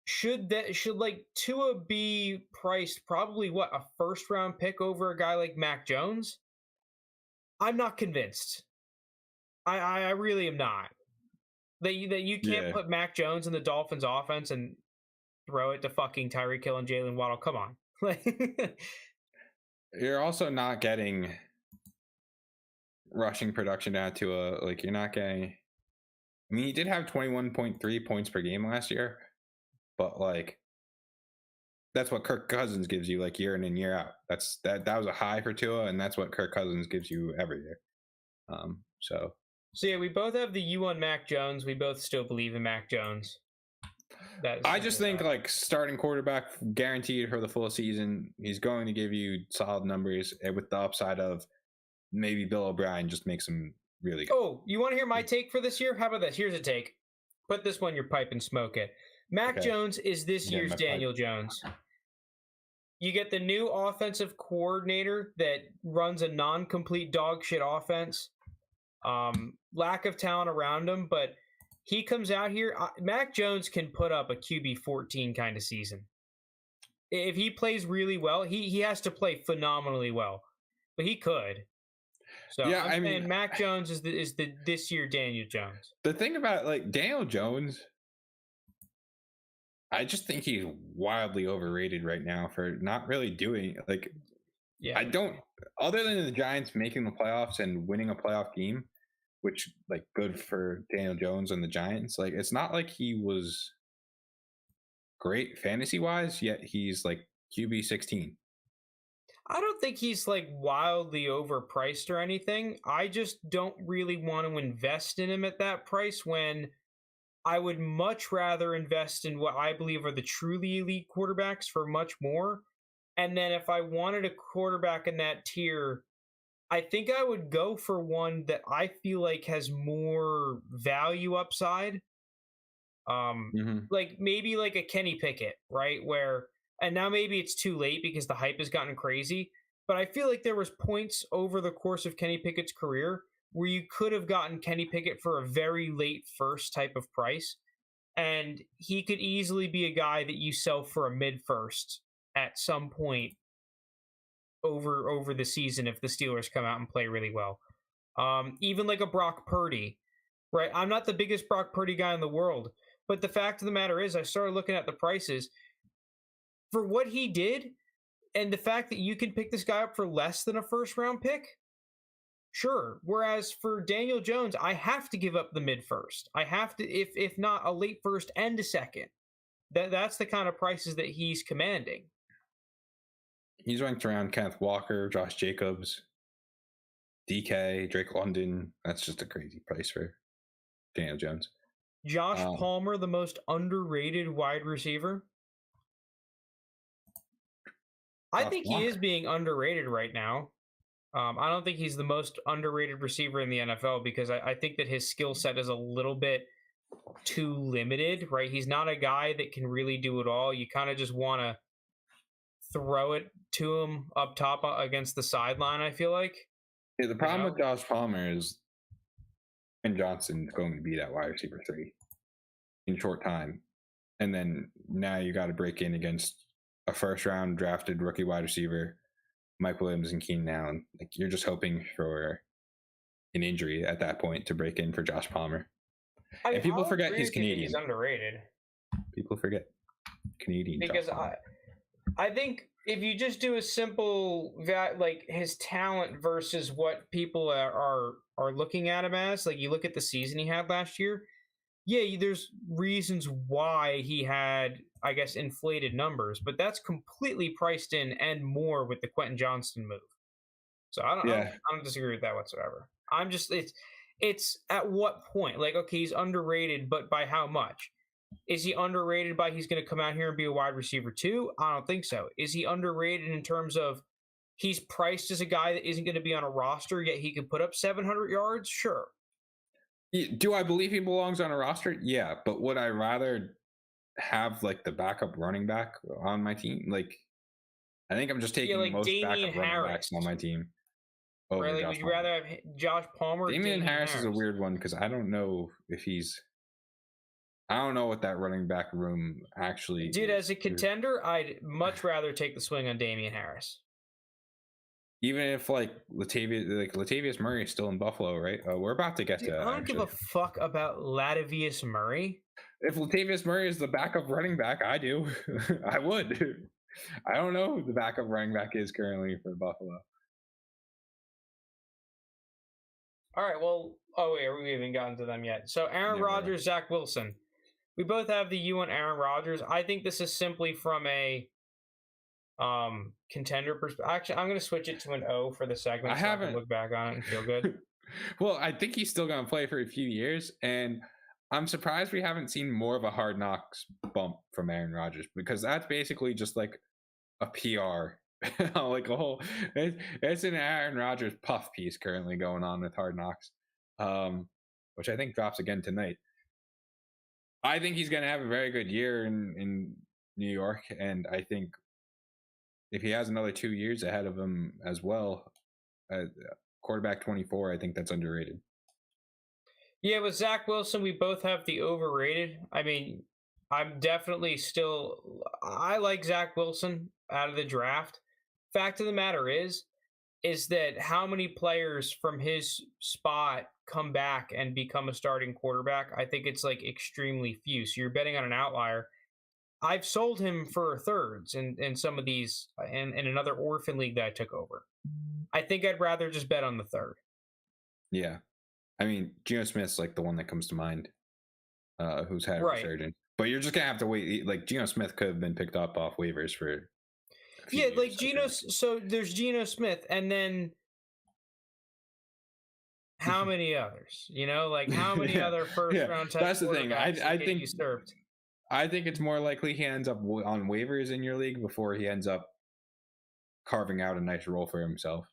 should Tua be priced probably a 1st round pick over a guy like Mac Jones? I'm not convinced. I really am not. That you can't put Mac Jones in the Dolphins offense and throw it to fucking Tyreek Hill and Jalen Waddle. Come on. You're also not getting rushing production down to you're not getting. He did have 21.3 points per game last year, but that's what Kirk Cousins gives you year in and year out. That was a high for Tua, and that's what Kirk Cousins gives you every year. So yeah, we both have the U on Mac Jones. We both still believe in Mac Jones. I just think starting quarterback guaranteed for the full season. He's going to give you solid numbers with the upside of maybe Bill O'Brien just makes him really good. Oh, you want to hear my take for this year? How about this? Here's a take. Put this one in your pipe and smoke it. Mac Jones is this year's Daniel Jones. You get the new offensive coordinator that runs a non-complete dog shit offense. Lack of talent around him, but he comes out here. Mac Jones can put up a QB 14 kind of season. If he plays really well, he has to play phenomenally well, but he could. So yeah, I'm saying Mac Jones is the this year Daniel Jones. The thing about Daniel Jones, I just think he's wildly overrated right now for not really doing I don't, other than the Giants making the playoffs and winning a playoff game, which good for Daniel Jones and the Giants. It's not like he was great fantasy wise, yet he's QB 16. I don't think he's wildly overpriced or anything. I just don't really want to invest in him at that price when I would much rather invest in what I believe are the truly elite quarterbacks for much more. And then if I wanted a quarterback in that tier, I think I would go for one that I feel has more value upside. Maybe a Kenny Pickett, right? And now maybe it's too late because the hype has gotten crazy, but I feel there was points over the course of Kenny Pickett's career where you could have gotten Kenny Pickett for a very late first type of price, and he could easily be a guy that you sell for a mid-first at some point over the season if the Steelers come out and play really well. Even a Brock Purdy, right? I'm not the biggest Brock Purdy guy in the world, but the fact of the matter is I started looking at the prices for what he did, and the fact that you can pick this guy up for less than a 1st round pick, sure. Whereas for Daniel Jones, I have to give up the mid-first. I have to, if not a late first and a 2nd. That's the kind of prices that he's commanding. He's ranked around Kenneth Walker, Josh Jacobs, DK, Drake London. That's just a crazy price for Daniel Jones. Josh Palmer, the most underrated wide receiver. I think he is being underrated right now. I don't think he's the most underrated receiver in the NFL because I think that his skill set is a little bit too limited, right? He's not a guy that can really do it all. You kind of just want to throw it to him up top against the sideline, I feel like. Yeah, the problem with Josh Palmer is And Johnson's going to be that wide receiver 3 in short time. And then now you got to break in against a first round drafted rookie wide receiver, Mike Williams and Keenan Allen. Like, you're just hoping for an injury at that point to break in for Josh Palmer. And people forget he's Canadian. He's underrated. People forget Canadian. Because I think if you just do a simple like his talent versus what people are looking at him as, like you look at the season he had last year, yeah, there's reasons why he had, I guess, inflated numbers, but that's completely priced in and more with the Quentin Johnston move. So I don't disagree with that whatsoever. I'm just it's at what point? Like, okay, he's underrated, but by how much? Is he underrated by he's going to come out here and be a wide receiver 2? I don't think so. Is he underrated in terms of he's priced as a guy that isn't going to be on a roster, yet he can put up 700 yards? Sure. Do I believe he belongs on a roster? Yeah, but would I rather have like the backup running back on my team? Like, I think I'm just taking like most backup running backs on my team. Really? Would you rather have Josh Palmer? Damian Harris is a weird one because I don't know what that running back room actually is. As a contender, I'd much rather take the swing on Damian Harris. Even if Latavius Murray is still in Buffalo, right? We're about to get to that. I don't give a fuck about Latavius Murray. If Latavius Murray is the backup running back, I do. I would. I don't know who the backup running back is currently for Buffalo. All right, well, we haven't gotten to them yet. So Aaron Rodgers, Zach Wilson. We both have the U on Aaron Rodgers. I think this is simply from a contender perspective. Actually, I'm going to switch it to an O for the segment. I can look back on it and feel good. Well, I think he's still going to play for a few years, and I'm surprised we haven't seen more of a hard knocks bump from Aaron Rodgers, because that's basically just like a PR. Like a whole, it's an Aaron Rodgers puff piece currently going on with Hard Knocks, which I think drops again tonight. I think he's going to have a very good year in New York, and I think if he has another 2 years ahead of him as well, quarterback 24, I think that's underrated. Yeah, with Zach Wilson, we both have the overrated. I mean, I'm definitely I like Zach Wilson out of the draft. Fact of the matter is that how many players from his spot come back and become a starting quarterback? I think it's like extremely few. So you're betting on an outlier. I've sold him for thirds in some of these, in another orphan league that I took over. I think I'd rather just bet on the third. Yeah. I mean, Geno Smith's like the one that comes to mind, who's had a resurgence. But you're just going to have to wait. Like, Geno Smith could have been picked up off waivers for... Yeah, like Geno. So there's Geno Smith, and then how many others? Like how many other first round type? That's the thing. I think usurped. I think it's more likely he ends up on waivers in your league before he ends up carving out a nice role for himself.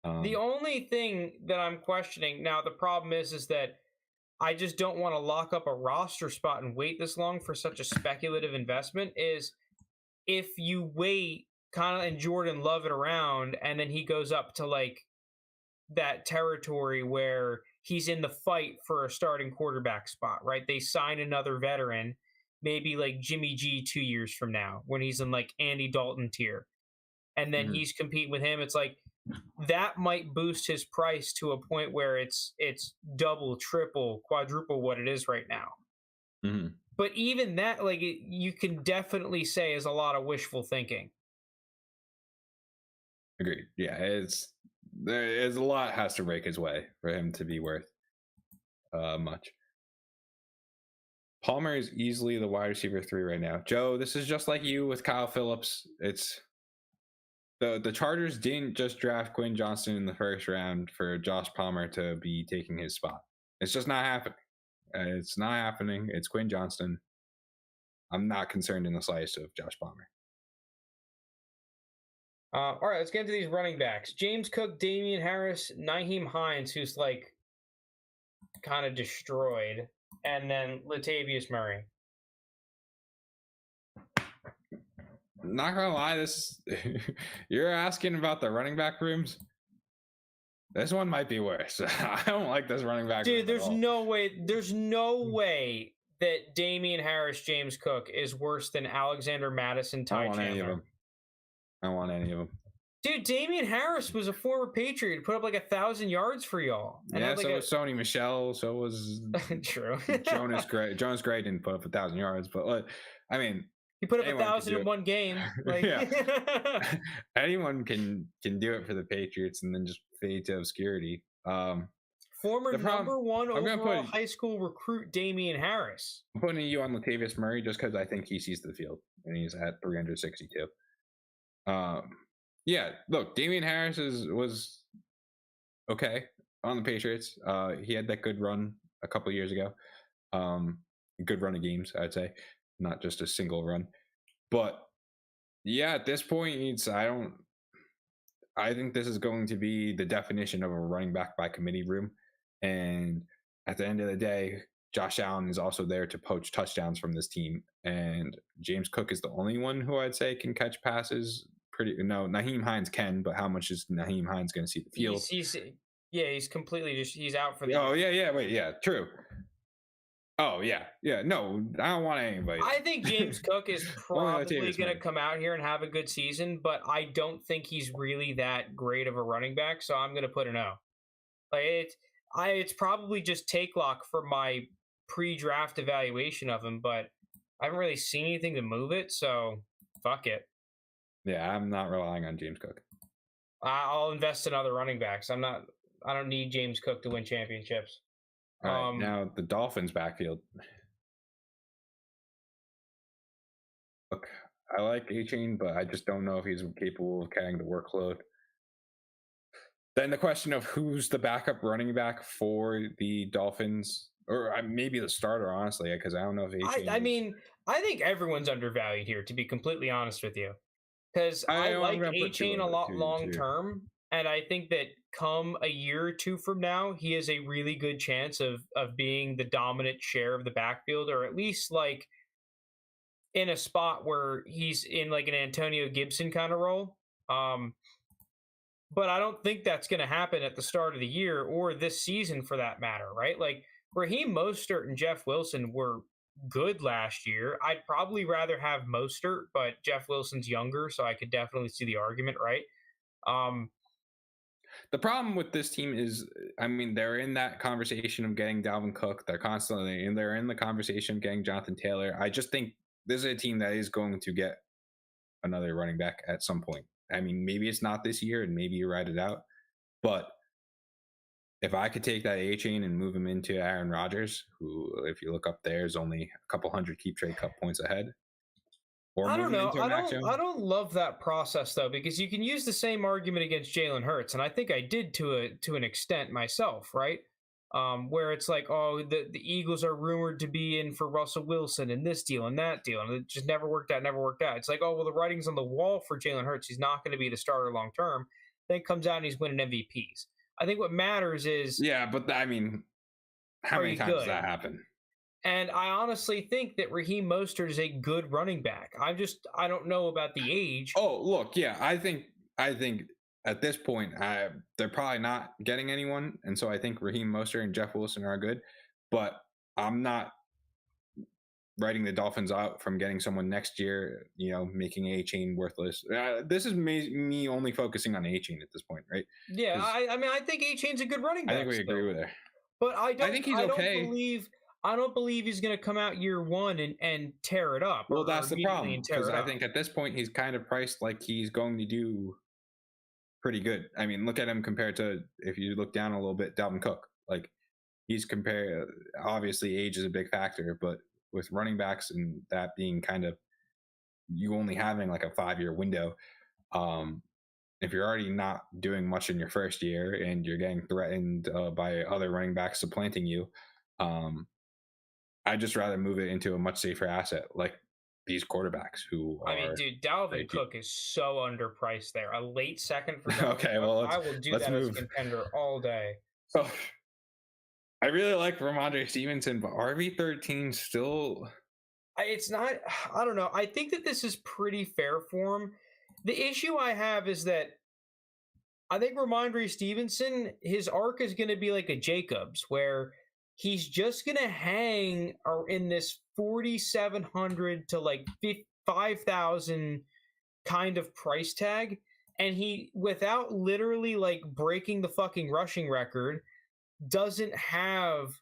The only thing that I'm questioning now, the problem is that I just don't want to lock up a roster spot and wait this long for such a speculative investment. Is if you wait kind of and Jordan Love it around, and then he goes up to like that territory where he's in the fight for a starting quarterback spot, right? They sign another veteran, maybe like Jimmy G 2 years from now when he's in like Andy Dalton tier, and then he's competing with him. It's like that might boost his price to a point where it's double, triple, quadruple what it is right now. Mm-hmm. But even that, like, you can definitely say is a lot of wishful thinking. Agreed. Yeah, there's a lot has to break his way for him to be worth much. Palmer is easily the wide receiver 3 right now. Joe, this is just like you with Kyle Phillips. It's the Chargers didn't just draft Quinn Johnston in the first round for Josh Palmer to be taking his spot. It's just not happening. It's not happening. It's Quinn Johnston. I'm not concerned in the slightest of Josh Palmer. All right, let's get into these running backs. James Cook, Damian Harris, Nyheim Hines, who's like kind of destroyed, and then Latavius Murray. Not gonna lie, you're asking about the running back rooms. This one might be worse. I don't like this running back. Dude, there's no way that Damian Harris, James Cook is worse than Alexander Madison, Ty Chandler. I don't want any of them. Dude, Damian Harris was a former Patriot. Put up like 1,000 yards for y'all. And yeah, so was Sony Michel. So was true. Jonas Gray. Jonas Gray didn't put up 1,000 yards, but I mean, he put up 1,000 in one game. Like, yeah, anyone can do it for the Patriots and then just fade to obscurity. Former number one overall high school recruit Damian Harris. I'm putting you on Latavius Murray just because I think he sees the field and he's at 362. Yeah, look, Damian Harris was okay on the Patriots. He had that good run a couple of years ago. Good run of games, I'd say, not just a single run. But yeah, at this point, I think this is going to be the definition of a running back by committee room. And at the end of the day, Josh Allen is also there to poach touchdowns from this team. And James Cook is the only one who I'd say can catch passes. Nyheim Hines can, but how much is Nyheim Hines going to see the field? He's completely he's out for the true. Oh, yeah. No, I don't want anybody. I think James Cook is probably going to come out here and have a good season, but I don't think he's really that great of a running back, so I'm going to put an O. Like it's probably just take lock for my pre-draft evaluation of him, but I haven't really seen anything to move it, so fuck it. Yeah, I'm not relying on James Cook. I'll invest in other running backs. I don't need James Cook to win championships. All right, now the Dolphins backfield. Look, I like A-Chain, but I just don't know if he's capable of carrying the workload. Then the question of who's the backup running back for the Dolphins, or maybe the starter, honestly, because I don't know if A-Chain I think everyone's undervalued here, to be completely honest with you. Because I like A-Chain a lot long term, and I think that come a year or two from now, he has a really good chance of being the dominant share of the backfield, or at least like in a spot where he's in like an Antonio Gibson kind of role. But I don't think that's going to happen at the start of the year or this season for that matter, right? Like Raheem Mostert and Jeff Wilson were good last year. I'd probably rather have Mostert, but Jeff Wilson's younger, so I could definitely see the argument, right? The problem with this team is, they're in that conversation of getting Dalvin Cook. They're in the conversation of getting Jonathan Taylor. I just think this is a team that is going to get another running back at some point. Maybe it's not this year, and maybe you ride it out. But if I could take that A-Chain and move him into Aaron Rodgers, who, if you look up there, is only a couple hundred Keep Trade Cup points ahead. I don't know. I don't love that process, though, because you can use the same argument against Jalen Hurts, and I think I did to an extent myself, right? Where it's like, the Eagles are rumored to be in for Russell Wilson and this deal and that deal, and it just never worked out. It's like, the writing's on the wall for Jalen Hurts. He's not going to be the starter long term. Then it comes out and he's winning MVPs. I think what matters is... Yeah, but how many times does that happen? And I honestly think that Raheem Mostert is a good running back. I don't know about the age. Oh, look, yeah, I think at this point, they're probably not getting anyone. And so I think Raheem Mostert and Jeff Wilson are good. But I'm not writing the Dolphins out from getting someone next year, making A-Chain worthless. This is me only focusing on A-Chain at this point, right? Yeah, I think A-Chain's a good running back. I think we agree with her. But I think he's okay. I don't believe he's going to come out year one and tear it up. Well, that's the problem, because I think at this point he's kind of priced like he's going to do pretty good. Look at him compared to, if you look down a little bit, Dalvin Cook. Like, he's compared, obviously age is a big factor, but with running backs and that being kind of you only having like a 5-year window, if you're already not doing much in your first year and you're getting threatened by other running backs supplanting you, I'd just rather move it into a much safer asset like these quarterbacks who are... dude, Dalvin Cook is so underpriced there. A late second for Dalvin okay, Cook. well, I will do that as a contender all day. So, I really like Ramondre Stevenson, but RB13 still... It's not... I don't know. I think that this is pretty fair for him. The issue I have is that I think Ramondre Stevenson, his arc is going to be like a Jacobs, where he's just going to hang in this 4,700 to like 5,000 kind of price tag. And he, without literally like breaking the fucking rushing record, doesn't have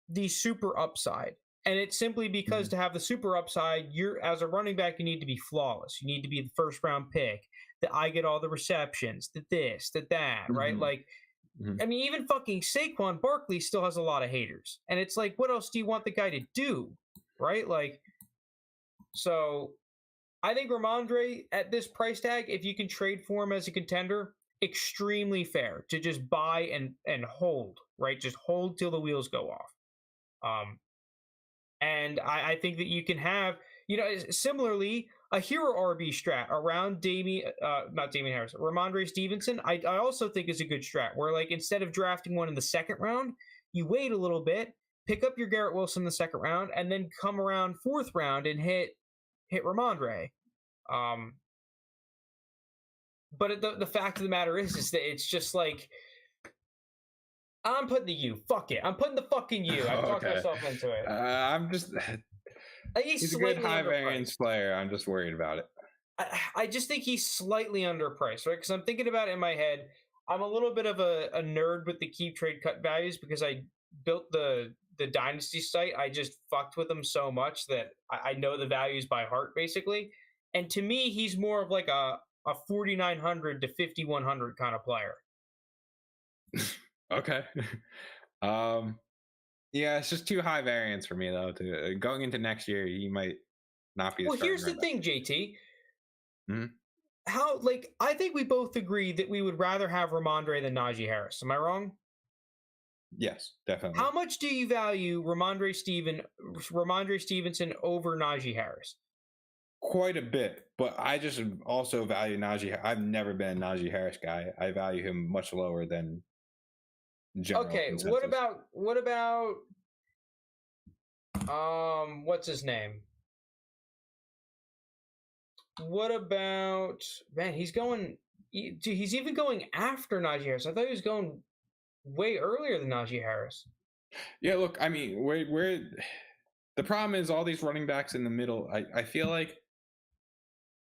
the super upside. And it's simply because to have the super upside, you're, as a running back, you need to be flawless. You need to be the first round pick, that I get all the receptions, that this, that, right? Like, I mean, even fucking Saquon Barkley still has a lot of haters. And it's like, what else do you want the guy to do? Right? Like, so I think Ramondre at this price tag, if you can trade for him as a contender, extremely fair to just buy and hold, right? Just hold till the wheels go off. And I think that you can have, similarly, a hero RB strat around Ramondre Stevenson, I also think is a good strat, where like instead of drafting one in the second round, you wait a little bit, pick up your Garrett Wilson in the second round, and then come around fourth round and hit Ramondre. But the fact of the matter is that it's just like, I'm putting the U. Fuck it. I'm putting the fucking U. I talked myself into it. I'm just... He's a good high variance player. I'm just worried about it. I just think he's slightly underpriced, right? Because I'm thinking about it in my head. I'm a little bit of a nerd with the keep trade cut values because I built the Dynasty site. I just fucked with them so much that I know the values by heart, basically. And to me, he's more of like a 4,900 to 5,100 kind of player. Okay. Yeah, it's just too high variance for me, though. Going into next year, he might not be. Well, here's the thing, JT. How, like, I think we both agree that we would rather have Ramondre than Najee Harris. Am I wrong? Yes, definitely. How much do you value Ramondre Stevenson over Najee Harris? Quite a bit, but I just also value Najee. I've never been a Najee Harris guy. I value him much lower than general consensus. What about what's his name? What about, man, he's even going after Najee Harris. I thought he was going way earlier than Najee Harris. Yeah, look, I mean, where the problem is all these running backs in the middle, I feel like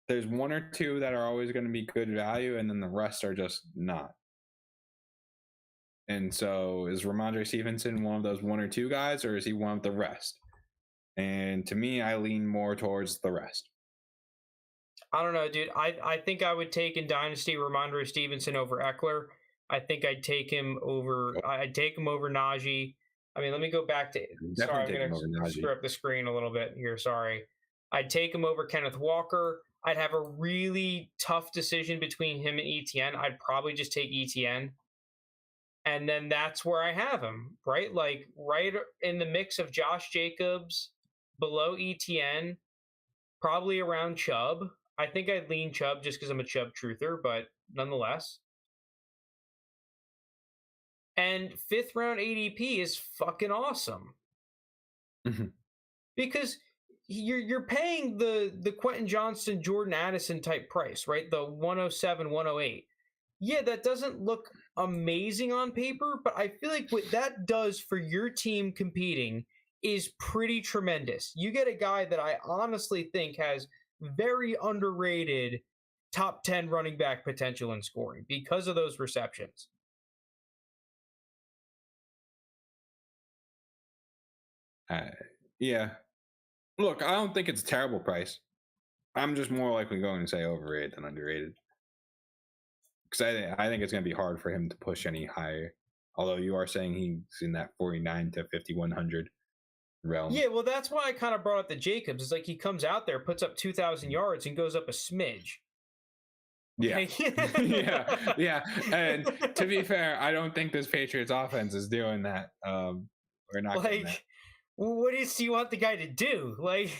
there's one or two that are always going to be good value, and then the rest are just not. And so is Ramondre Stevenson one of those one or two guys, or is he one of the rest? And to me, I lean more towards the rest. I don't know, dude. I think I would take in Dynasty Ramondre Stevenson over Eckler. I think I'd take him over Najee. I mean, let me go back to... Sorry, I'm going to screw up the screen a little bit here. Sorry. I'd take him over Kenneth Walker. I'd have a really tough decision between him and ETN. I'd probably just take ETN. And then that's where I have him, right? Like, right in the mix of Josh Jacobs, below ETN, probably around Chubb. I think I'd lean Chubb just because I'm a Chubb truther, but nonetheless. And 5th round ADP is fucking awesome. Because you're paying the Quentin Johnston, Jordan Addison type price, right? The 107, 108. Yeah, that doesn't look amazing on paper, but I feel like what that does for your team competing is pretty tremendous. You get a guy that I honestly think has very underrated top 10 running back potential in scoring because of those receptions. Yeah. Look, I don't think it's a terrible price. I'm just more likely going to say overrated than underrated. Because I think it's going to be hard for him to push any higher. Although you are saying he's in that 49 to 5,100 realm. Yeah, well, that's why I kind of brought up the Jacobs. It's like he comes out there, puts up 2,000 yards, and goes up a smidge. Yeah. yeah. And to be fair, I don't think this Patriots offense is doing that. We're not like, that. What do you want the guy to do? Like,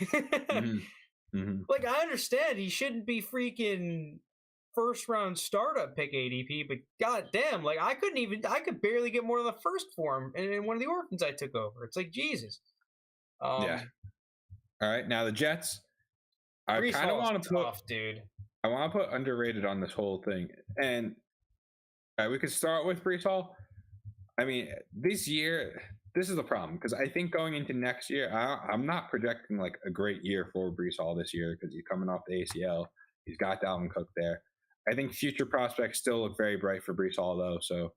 like, I understand he shouldn't be freaking first round startup pick ADP, but goddamn, like I could barely get more than the first for him in one of the orphans I took over. It's like, Jesus. Yeah. All right. Now the Jets. I kind of want to put, dude. I want to put underrated on this whole thing, and We could start with Brees Hall. I mean, this year, this is the problem because I think going into next year, I'm not projecting like a great year for Brees Hall this year because he's coming off the ACL. He's got Dalvin Cook there. I think future prospects still look very bright for Brees Hall though, so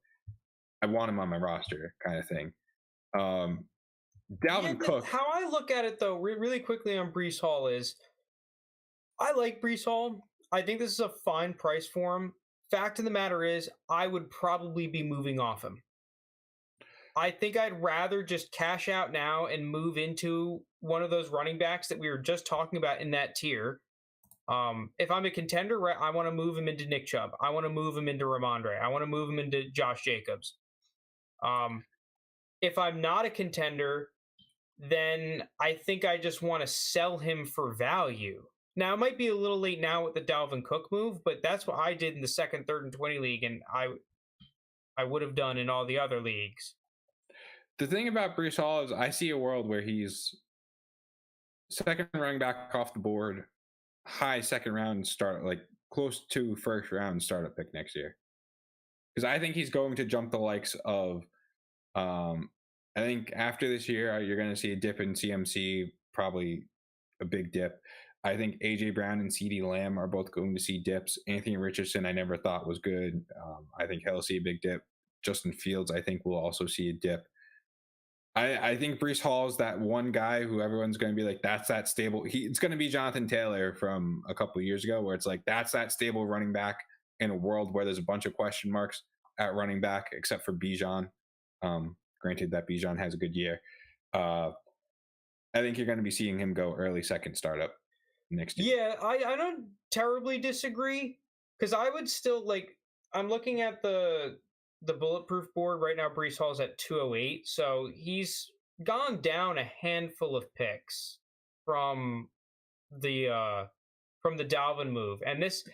I want him on my roster, kind of thing. Dalvin Cook. How I look at it though, really quickly on Brees Hall is, I like Brees Hall. I think this is a fine price for him. Fact of the matter is, I would probably be moving off him. I think I'd rather just cash out now and move into one of those running backs that we were just talking about in that tier. If I'm a contender, right, I want to move him into Nick Chubb. I want to move him into Ramondre. I want to move him into Josh Jacobs. If I'm not a contender, then I think I just want to sell him for value. Now, it might be a little late now with the Dalvin Cook move, but that's what I did in the second, third, and 20 league, and I would have done in all the other leagues. The thing about Brees Hall is I see a world where he's second running back off the board, high second round start, like close to first round startup pick next year. Because I think he's going to jump the likes of, I think after this year, you're going to see a dip in CMC, probably a big dip. I think AJ Brown and CeeDee Lamb are both going to see dips. Anthony Richardson, I never thought was good. I think he'll see a big dip. Justin Fields, I think, will also see a dip. I think Brees Hall is that one guy who everyone's going to be like, that's that stable. It's going to be Jonathan Taylor from a couple of years ago, where it's like, that's that stable running back in a world where there's a bunch of question marks at running back, except for Bijan. Granted that Bijan has a good year. I think you're going to be seeing him go early second startup next year. Yeah, I don't terribly disagree, because I would still like, I'm looking at the bulletproof board right now. Brees Hall's at 208, so he's gone down a handful of picks from the Dalvin move. And this,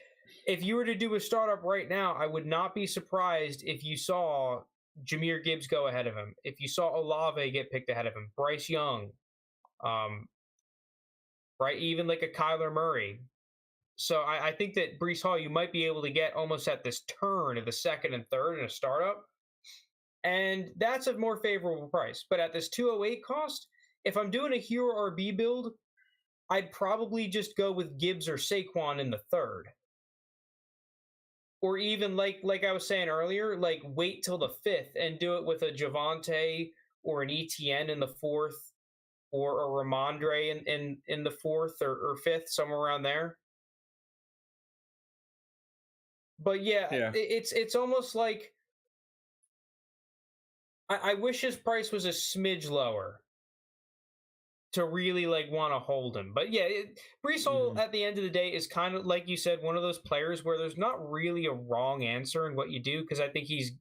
if you were to do a startup right now, I would not be surprised if you saw Jahmyr Gibbs go ahead of him, if you saw Olave get picked ahead of him, Bryce Young, right, even like a Kyler Murray. So I think that Brees Hall, you might be able to get almost at this turn of the second and third in a startup. And that's a more favorable price. But at this 208 cost, if I'm doing a hero RB build, I'd probably just go with Gibbs or Saquon in the third. Or even like I was saying earlier, like wait till the fifth and do it with a Javonte or an ETN in the fourth, or a Ramondre in the fourth or fifth, somewhere around there. But yeah, it's almost like I wish his price was a smidge lower to really like want to hold him. But yeah, Brees Hall at the end of the day is kind of, like you said, one of those players where there's not really a wrong answer in what you do, because I think he's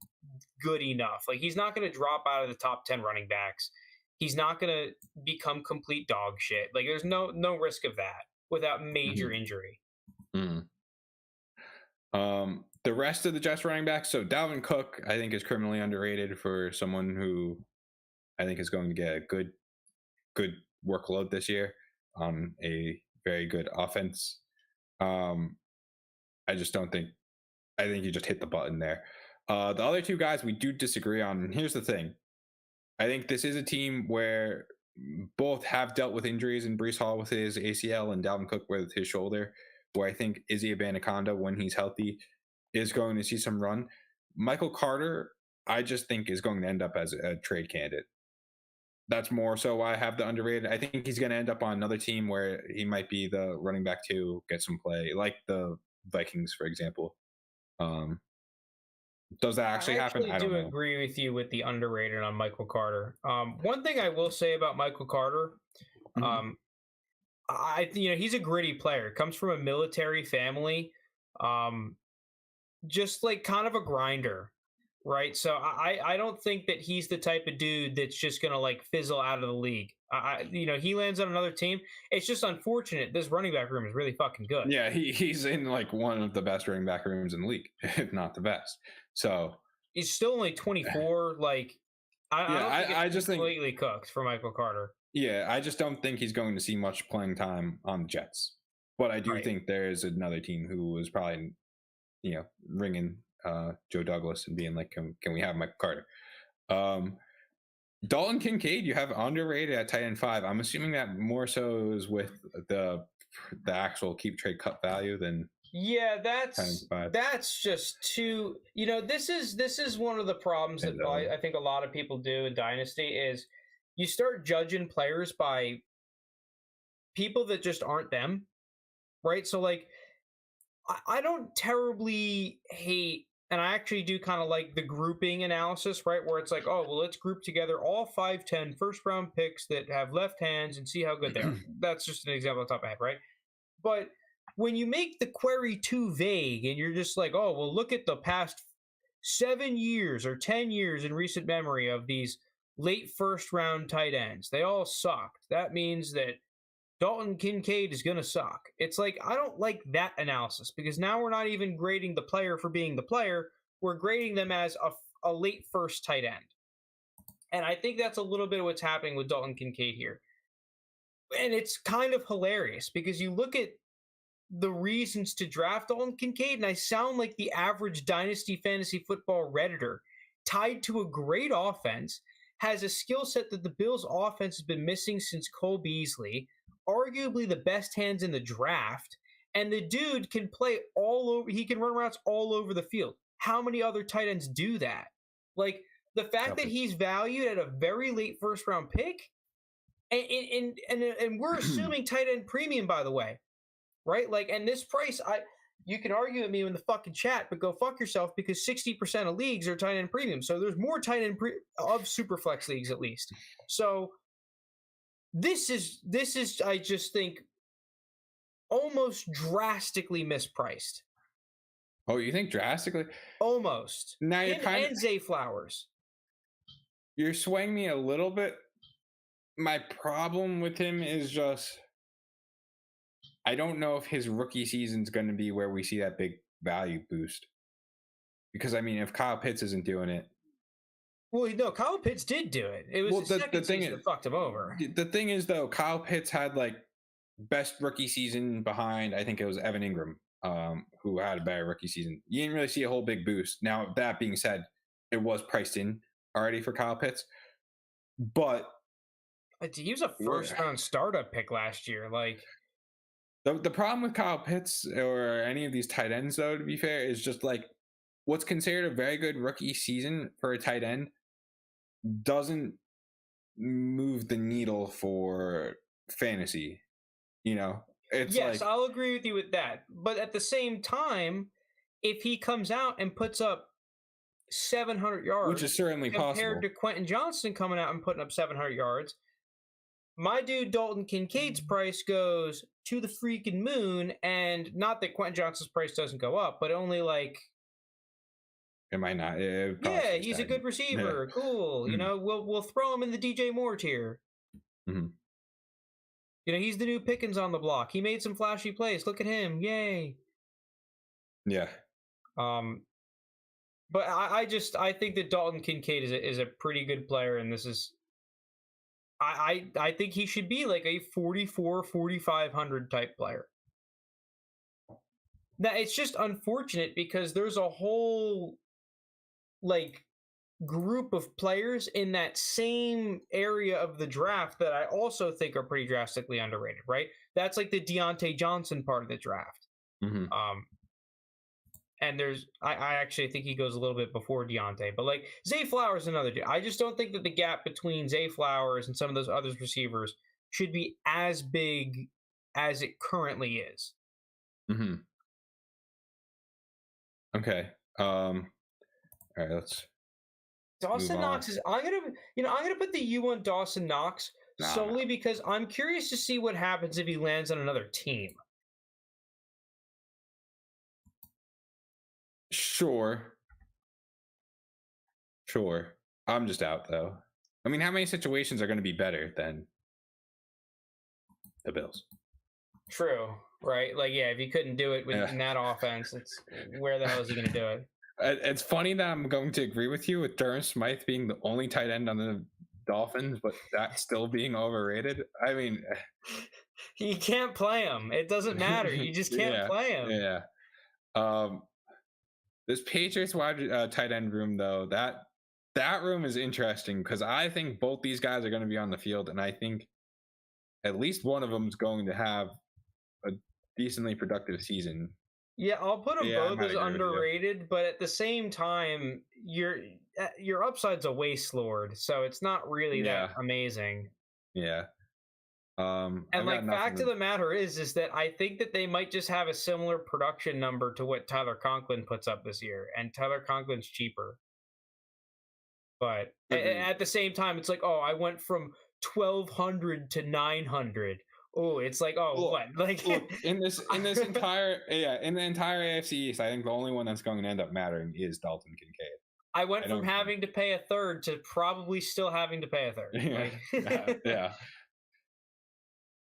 good enough. Like, he's not going to drop out of the top 10 running backs. He's not going to become complete dog shit. Like, there's no risk of that without major injury. The rest of the Jets running backs, so Dalvin Cook, I think, is criminally underrated for someone who I think is going to get a good workload this year on a very good offense. I think you just hit the button there. The other two guys we do disagree on, and here's the thing. I think this is a team where both have dealt with injuries, in Brees Hall with his ACL and Dalvin Cook with his shoulder, where I think Izzy Abanikanda, when he's healthy, is going to see some run. Michael Carter, I just think, is going to end up as a trade candidate. That's more so why I have the underrated. I think he's going to end up on another team where he might be the running back to get some play, like the Vikings, for example. Does that actually happen? I do agree with you with the underrated on Michael Carter. One thing I will say about Michael Carter, he's a gritty player. Comes from a military family, just like kind of a grinder, right? So I don't think that he's the type of dude that's just gonna like fizzle out of the league. He lands on another team. It's just unfortunate. This running back room is really fucking good. Yeah, he's in like one of the best running back rooms in the league, if not the best. So he's still only 24. Like, I just think completely cooked for Michael Carter. Yeah, I just don't think he's going to see much playing time on the Jets. But I do think there is another team who is probably, ringing Joe Douglas and being like, can we have Michael Carter? Dalton Kincaid, you have underrated at tight end 5. I'm assuming that more so is with the actual keep trade cut value than. Yeah, that's just too. This is one of the problems that I think a lot of people do in Dynasty is you start judging players by people that just aren't them, right? So like, I don't terribly hate, and I actually do kind of like the grouping analysis, right? Where it's like, oh, well, let's group together all 5'10" first-round picks that have left hands and see how good they are. That's just an example on top of my head, right? But when you make the query too vague and you're just like, oh, well, look at the past 7 years or 10 years in recent memory of these late first-round tight ends, they all sucked. That means that Dalton Kincaid is going to suck. It's like, I don't like that analysis because now we're not even grading the player for being the player. We're grading them as a late first tight end. And I think that's a little bit of what's happening with Dalton Kincaid here. And it's kind of hilarious because you look at the reasons to draft Dalton Kincaid, and I sound like the average Dynasty fantasy football Redditor, tied to a great offense, has a skill set that the Bills' offense has been missing since Cole Beasley, arguably the best hands in the draft, and the dude can play all over. He can run routes all over the field. How many other tight ends do that? Like, the fact that he's valued at a very late first round pick, and we're assuming tight end premium, by the way, right? Like, and this price, you can argue with me in the fucking chat, but go fuck yourself because 60% of leagues are tight end premium. So there's more tight end of superflex leagues at least. So this is I just think almost drastically mispriced. Oh, you think drastically? Almost. Now you're and Zay Flowers. You're swaying me a little bit. My problem with him is just I don't know if his rookie season's going to be where we see that big value boost. Because, I mean, if Kyle Pitts isn't doing it. Well, no, Kyle Pitts did do it. It was the second season that fucked him over. The thing is, though, Kyle Pitts had, like, best rookie season behind, I think it was Evan Ingram, who had a better rookie season. You didn't really see a whole big boost. Now, that being said, it was priced in already for Kyle Pitts. But he was a first-round startup pick last year. Like, the problem with Kyle Pitts or any of these tight ends, though, to be fair, is just like what's considered a very good rookie season for a tight end doesn't move the needle for fantasy. It's yes, I'll agree with you with that. But at the same time, if he comes out and puts up 700 yards, which is certainly compared possible, to Quentin Johnston coming out and putting up 700 yards, my dude Dalton Kincaid's price goes to the freaking moon. And not that Quentin Johnston's price doesn't go up, but only like it might not. Yeah, he's a good receiver. Yeah. Cool. Mm-hmm. We'll throw him in the DJ Moore tier. Mm-hmm. He's the new Pickens on the block. He made some flashy plays. Look at him. Yay. Yeah. But I think that Dalton Kincaid is a pretty good player, and this is I think he should be like a 4,500 type player. Now, it's just unfortunate because there's a whole like group of players in that same area of the draft that I also think are pretty drastically underrated, right? That's like the Deontay Johnson part of the draft. Mm-hmm. And I actually think he goes a little bit before Deontay, but like Zay Flowers is another dude. I just don't think that the gap between Zay Flowers and some of those other receivers should be as big as it currently is. Mm-hmm. Okay. All right, let's Dawson Knox is. I'm gonna put the U on Dawson Knox solely because I'm curious to see what happens if he lands on another team. Sure. I'm just out though. I mean, how many situations are going to be better than the Bills? True. Right. Like, yeah, if he couldn't do it in that offense, it's where the hell is he going to do it? It's funny that I'm going to agree with you with Durham Smythe being the only tight end on the Dolphins, but that still being overrated. I mean, you can't play him. It doesn't matter. You just can't play him. Yeah. This Patriots wide tight end room, though, that room is interesting because I think both these guys are going to be on the field, and I think at least one of them is going to have a decently productive season. Yeah, I'll put them both as underrated, but at the same time, your upside's a waste lord, so it's not really that amazing. Yeah. And like, fact of the matter is that I think that they might just have a similar production number to what Tyler Conklin puts up this year, and Tyler Conklin's cheaper. But at the same time, it's like, oh, I went from 1,200 to 900. Oh, it's like, oh, look, what? Like in this entire in the entire AFC East, I think the only one that's going to end up mattering is Dalton Kincaid. I went from having to pay a third to probably still having to pay a third. Yeah.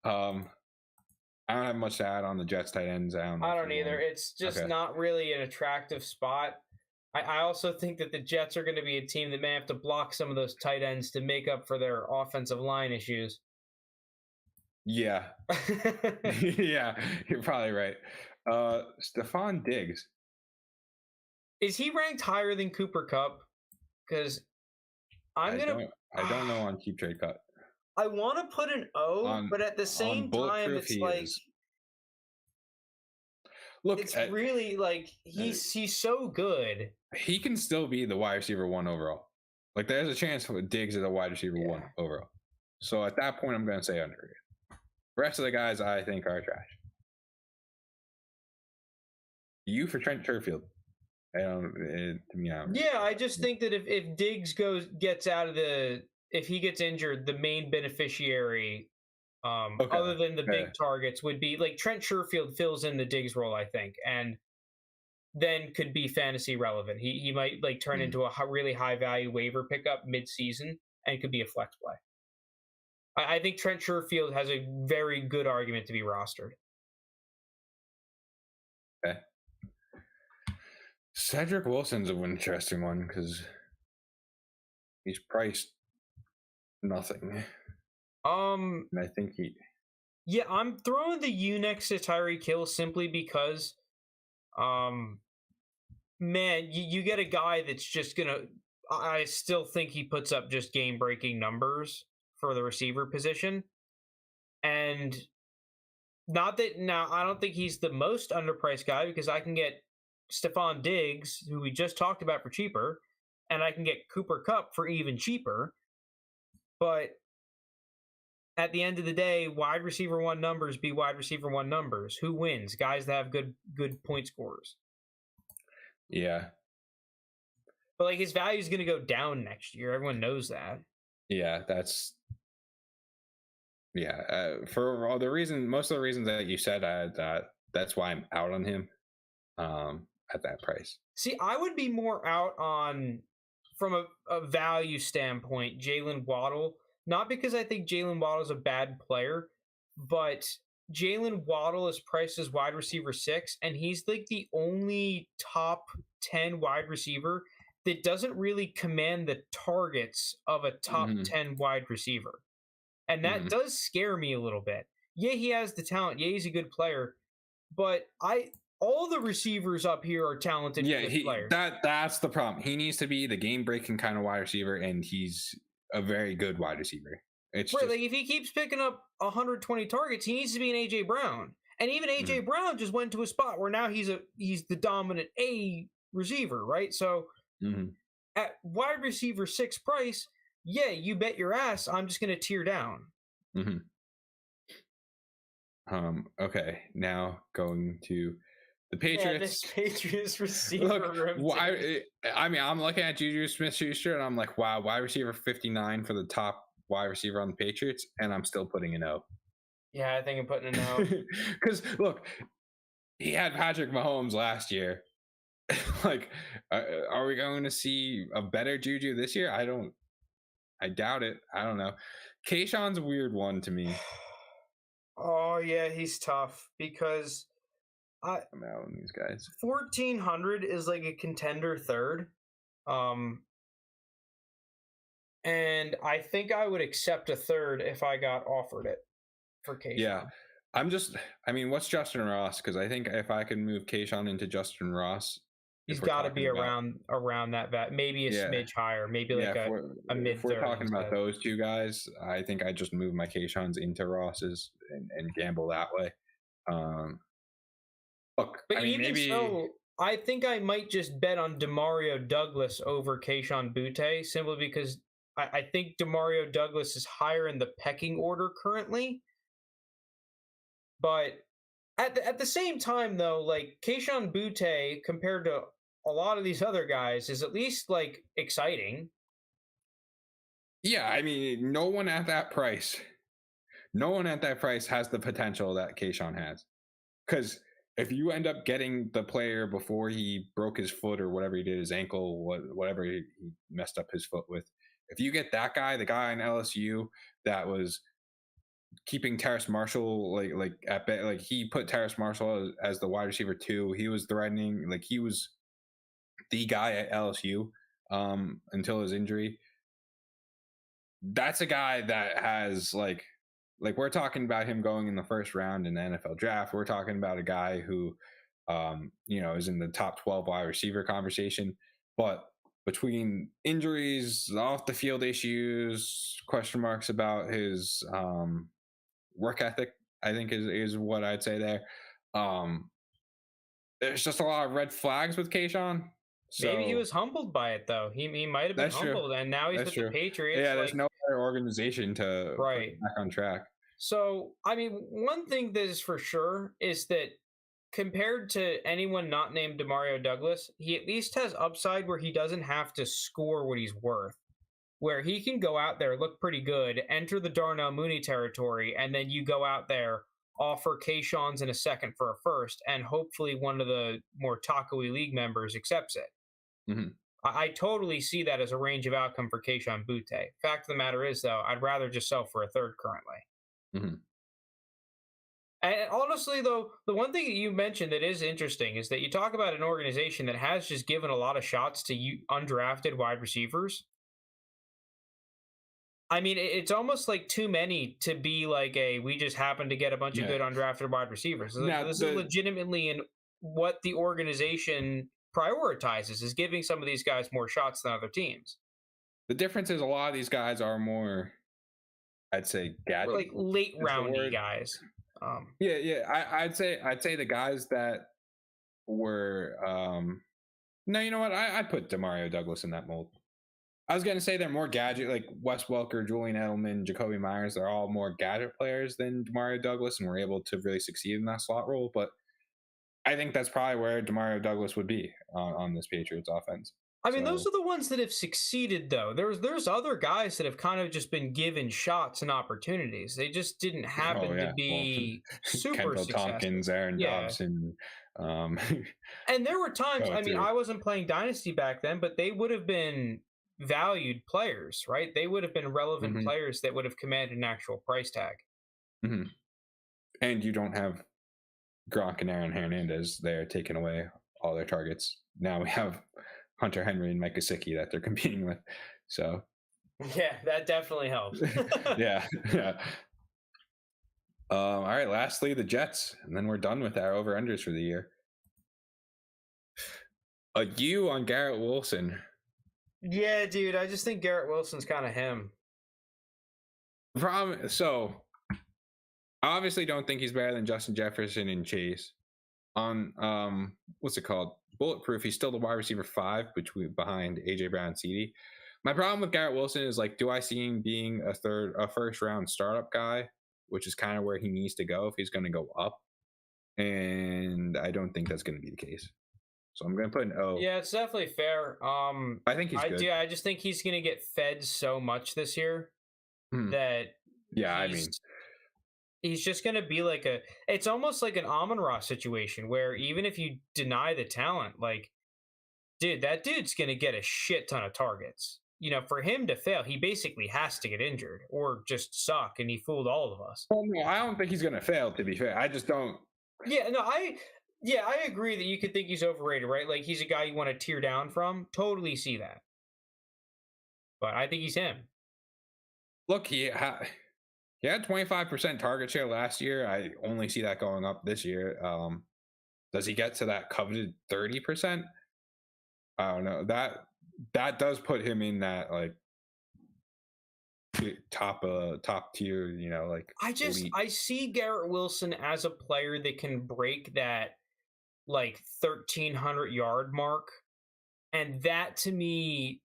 I don't have much to add on the Jets tight ends. I don't either. It's just not really an attractive spot. I also think that the Jets are going to be a team that may have to block some of those tight ends to make up for their offensive line issues. Yeah. Yeah, you're probably right. Stephon Diggs. Is he ranked higher than Cooper Kupp? Because I don't know on Keep Trade Cut. I want to put an O, but at the same time, it's like, look, it's really like he's so good. He can still be the wide receiver 1 overall. Like, there's a chance for Diggs as a wide receiver 1 overall. So at that point, I'm going to say underrated. The rest of the guys I think are trash. You for Trent Sherfield. I just think that if Diggs gets out of if he gets injured, the main beneficiary, other than the big targets, would be like Trent Sherfield fills in the Diggs role, I think, and then could be fantasy relevant. He might like turn into a really high value waiver pickup mid-season and could be a flex play. I think Trent Sherfield has a very good argument to be rostered. Okay. Cedric Wilson's an interesting one because he's priced nothing. And I think I'm throwing the U next to Tyreek Hill simply because, man, you get a guy that's just gonna. I still think he puts up just game-breaking numbers for the receiver position, and not that now I don't think he's the most underpriced guy because I can get Stephon Diggs, who we just talked about, for cheaper, and I can get Cooper Kupp for even cheaper. But at the end of the day, wide receiver 1 numbers be wide receiver 1 numbers. Who wins? Guys that have good point scores. Yeah. But like, his value is going to go down next year. Everyone knows that. Yeah, for all the reasons, most of the reasons that you said, that's why I'm out on him. At that price. See, I would be more out on, from a value standpoint, Jalen Waddle. Not because I think Jalen Waddle is a bad player, but Jalen Waddle is priced as wide receiver 6, and he's like the only top 10 wide receiver that doesn't really command the targets of a top 10 wide receiver. And that does scare me a little bit. Yeah, he has the talent. Yeah, he's a good player. But all the receivers up here are talented. Yeah, that's the problem. He needs to be the game-breaking kind of wide receiver, and he's a very good wide receiver. It's right, like if he keeps picking up 120 targets, he needs to be an AJ Brown. And even AJ Brown just went to a spot where now he's the dominant A receiver, right? So at wide receiver 6 price, yeah, you bet your ass I'm just going to tear down. Okay, now going to the Patriots. Yeah, this Patriots receiver room. I'm looking at Juju Smith-Schuster, and I'm like, wow, wide receiver 59 for the top wide receiver on the Patriots, and I'm still putting an O. Yeah, I think I'm putting an O. Because, look, he had Patrick Mahomes last year. Like, are we going to see a better Juju this year? I doubt it. I don't know. Kayshawn's a weird one to me. Oh, yeah, he's tough because I'm out on these guys. 1,400 is like a contender third. And I think I would accept a third if I got offered it for Kayshawn. Yeah. What's Justin Ross? Because I think if I could move Kayshawn into Justin Ross, He's got to be around that maybe a smidge higher, maybe like a mid. If we're talking about those two guys, I think I just move my Keyshawn's into Ross's and gamble that way. Look, but I mean, maybe so, I think I might just bet on Demario Douglas over Kayshon Boutte simply because I think Demario Douglas is higher in the pecking order currently. But at the same time, though, like Kayshon Boutte compared to a lot of these other guys is at least like exciting. Yeah, I mean, no one at that price has the potential that Kayshon has. Because if you end up getting the player before he broke his foot or whatever he did, his ankle, whatever he messed up his foot with, if you get that guy, the guy in LSU that was keeping Terrace Marshall he put Terrace Marshall as the wide receiver 2. He was threatening, like he was the guy at LSU until his injury. That's a guy that has like we're talking about him going in the first round in the NFL draft. We're talking about a guy who is in the top 12 wide receiver conversation, but between injuries, off the field issues, question marks about his work ethic, I think is what I'd say there. There's just a lot of red flags with Kayshon. So, maybe he was humbled by it, though. He might have been humbled, and now he's with the Patriots. Yeah, there's no other organization to put back on track. So, I mean, one thing that is for sure is that compared to anyone not named Demario Douglas, he at least has upside where he doesn't have to score what he's worth, where he can go out there, look pretty good, enter the Darnell Mooney territory, and then you go out there, offer Kayshon's in a second for a first, and hopefully one of the more taco-y league members accepts it. Mm-hmm. I totally see that as a range of outcome for Kayshon Boutte. Fact of the matter is, though, I'd rather just sell for a third currently. Mm-hmm. And honestly, though, the one thing that you mentioned that is interesting is that you talk about an organization that has just given a lot of shots to undrafted wide receivers. I mean, it's almost like too many to be like we just happen to get a bunch of good undrafted wide receivers. Now, this is legitimately in what the organization prioritizes, is giving some of these guys more shots than other teams. The difference is a lot of these guys are more, I'd say, gadget, like late roundy guys. I'd say the guys that were no, you know what? I'd put Demario Douglas in that mold. I was going to say they're more gadget, like Wes Welker, Julian Edelman, Jacoby Myers. They're all more gadget players than Demario Douglas, and were able to really succeed in that slot role. But I think that's probably where Demario Douglas would be on this Patriots offense. I mean, those are the ones that have succeeded, though. There's other guys that have kind of just been given shots and opportunities. They just didn't happen to be super Kendall successful. Tompkins, Aaron Dobson. And there were times, I mean, I wasn't playing Dynasty back then, but they would have been valued players, right? They would have been relevant players that would have commanded an actual price tag. Mm-hmm. And you don't have Gronk and Aaron Hernandez there taking away all their targets. Now we have Hunter Henry and Mike Gesicki that they're competing with. So yeah, that definitely helps. yeah. All right, lastly, the Jets, and then we're done with our over-unders for the year. You on Garrett Wilson. Yeah, dude, I just think Garrett Wilson's kind of him. So, I obviously don't think he's better than Justin Jefferson and Chase. On what's it called? Bulletproof, he's still the wide receiver 5 behind AJ Brown and CD. My problem with Garrett Wilson is, like, do I see him being a first round startup guy, which is kind of where he needs to go if he's going to go up, and I don't think that's going to be the case. So I'm going to put an O. Yeah, it's definitely fair. I think he's good. I just think he's going to get fed so much this year that he's just going to be like it's almost like an Amon-Ra situation where even if you deny the talent, like, dude, that dude's going to get a shit ton of targets. You know, for him to fail, he basically has to get injured or just suck, and he fooled all of us. Well, no, I don't think he's going to fail, to be fair. I just don't. Yeah, no, I agree that you could think he's overrated, right? Like, he's a guy you want to tear down from. Totally see that. But I think he's him. Look, he had 25% target share last year. I only see that going up this year. Does he get to that coveted 30%? I don't know, that does put him in that like top tier, like elite. I see Garrett Wilson as a player that can break that like 1,300-yard mark, and that to me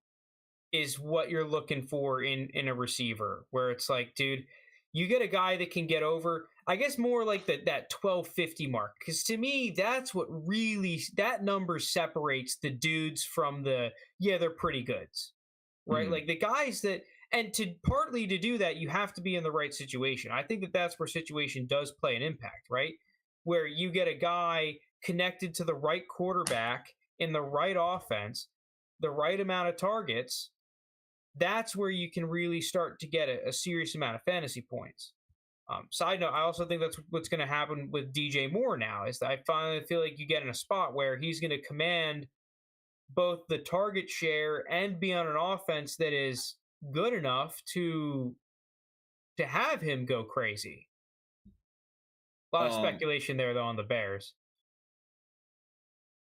is what you're looking for in a receiver, where it's like, dude, you get a guy that can get over, I guess more like that 1,250 mark, because to me that's what really, that number separates the dudes from they're pretty goods, right? Like the guys that, and partly to do that, you have to be in the right situation. I think that's where situation does play an impact, right? Where you get a guy connected to the right quarterback in the right offense, the right amount of targets. That's where you can really start to get a serious amount of fantasy points. Side note, I also think that's what's going to happen with DJ Moore now, is that I finally feel like you get in a spot where he's going to command both the target share and be on an offense that is good enough to have him go crazy. A lot of speculation there, though, on the Bears.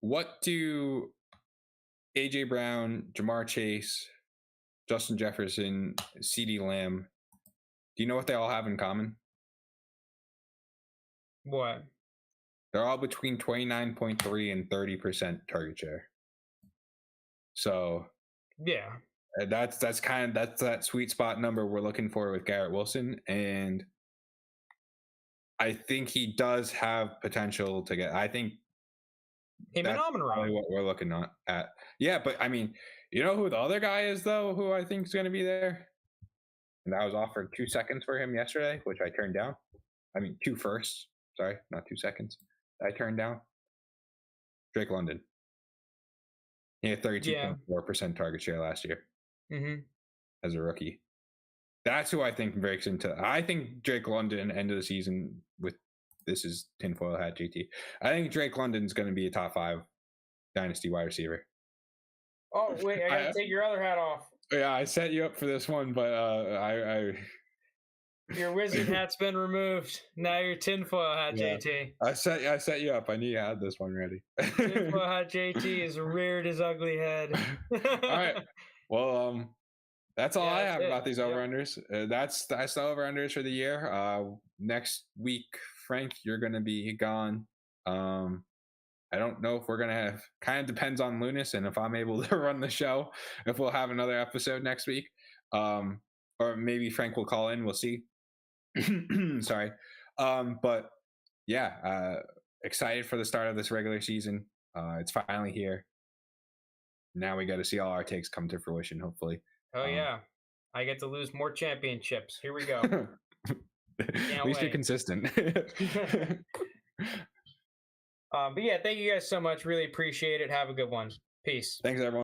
What do A.J. Brown, Jamar Chase, Justin Jefferson, CeeDee Lamb, do you know what they all have in common? What? They're all between 29.3 and 30% target share. So yeah, that's that sweet spot number we're looking for with Garrett Wilson, and I think he does have potential to get. I think him and Amirat, what we're looking at. Yeah, but I mean, you know who the other guy is though, who I think is going to be there, and I was offered 2 seconds for him yesterday, which I turned down. I mean, 2 firsts. Sorry, not 2 seconds. I turned down. Drake London. He had 32.4% target share last year as a rookie. That's who I think breaks into. I think Drake London, end of the season, with this is tinfoil hat JT. I think Drake London's going to be a top 5 dynasty wide receiver. Oh wait, I got to take your other hat off. Yeah, I set you up for this one, but your wizard hat's been removed. Now your tinfoil hat, JT. I set you up. I knew you had this one ready. Tinfoil hat JT is reared his ugly head. All right. Well, that's all I have about these over-unders. That's the over-unders for the year. Next week, Frank, you're going to be gone. I don't know if we're going to have, kind of depends on Lounis and if I'm able to run the show, if we'll have another episode next week. Or maybe Frank will call in. We'll see. Sorry. But yeah, excited for the start of this regular season. It's finally here. Now we got to see all our takes come to fruition, hopefully. Oh yeah. I get to lose more championships. Here we go. At least you're consistent. But yeah, thank you guys so much. Really appreciate it. Have a good one. Peace. Thanks, everyone.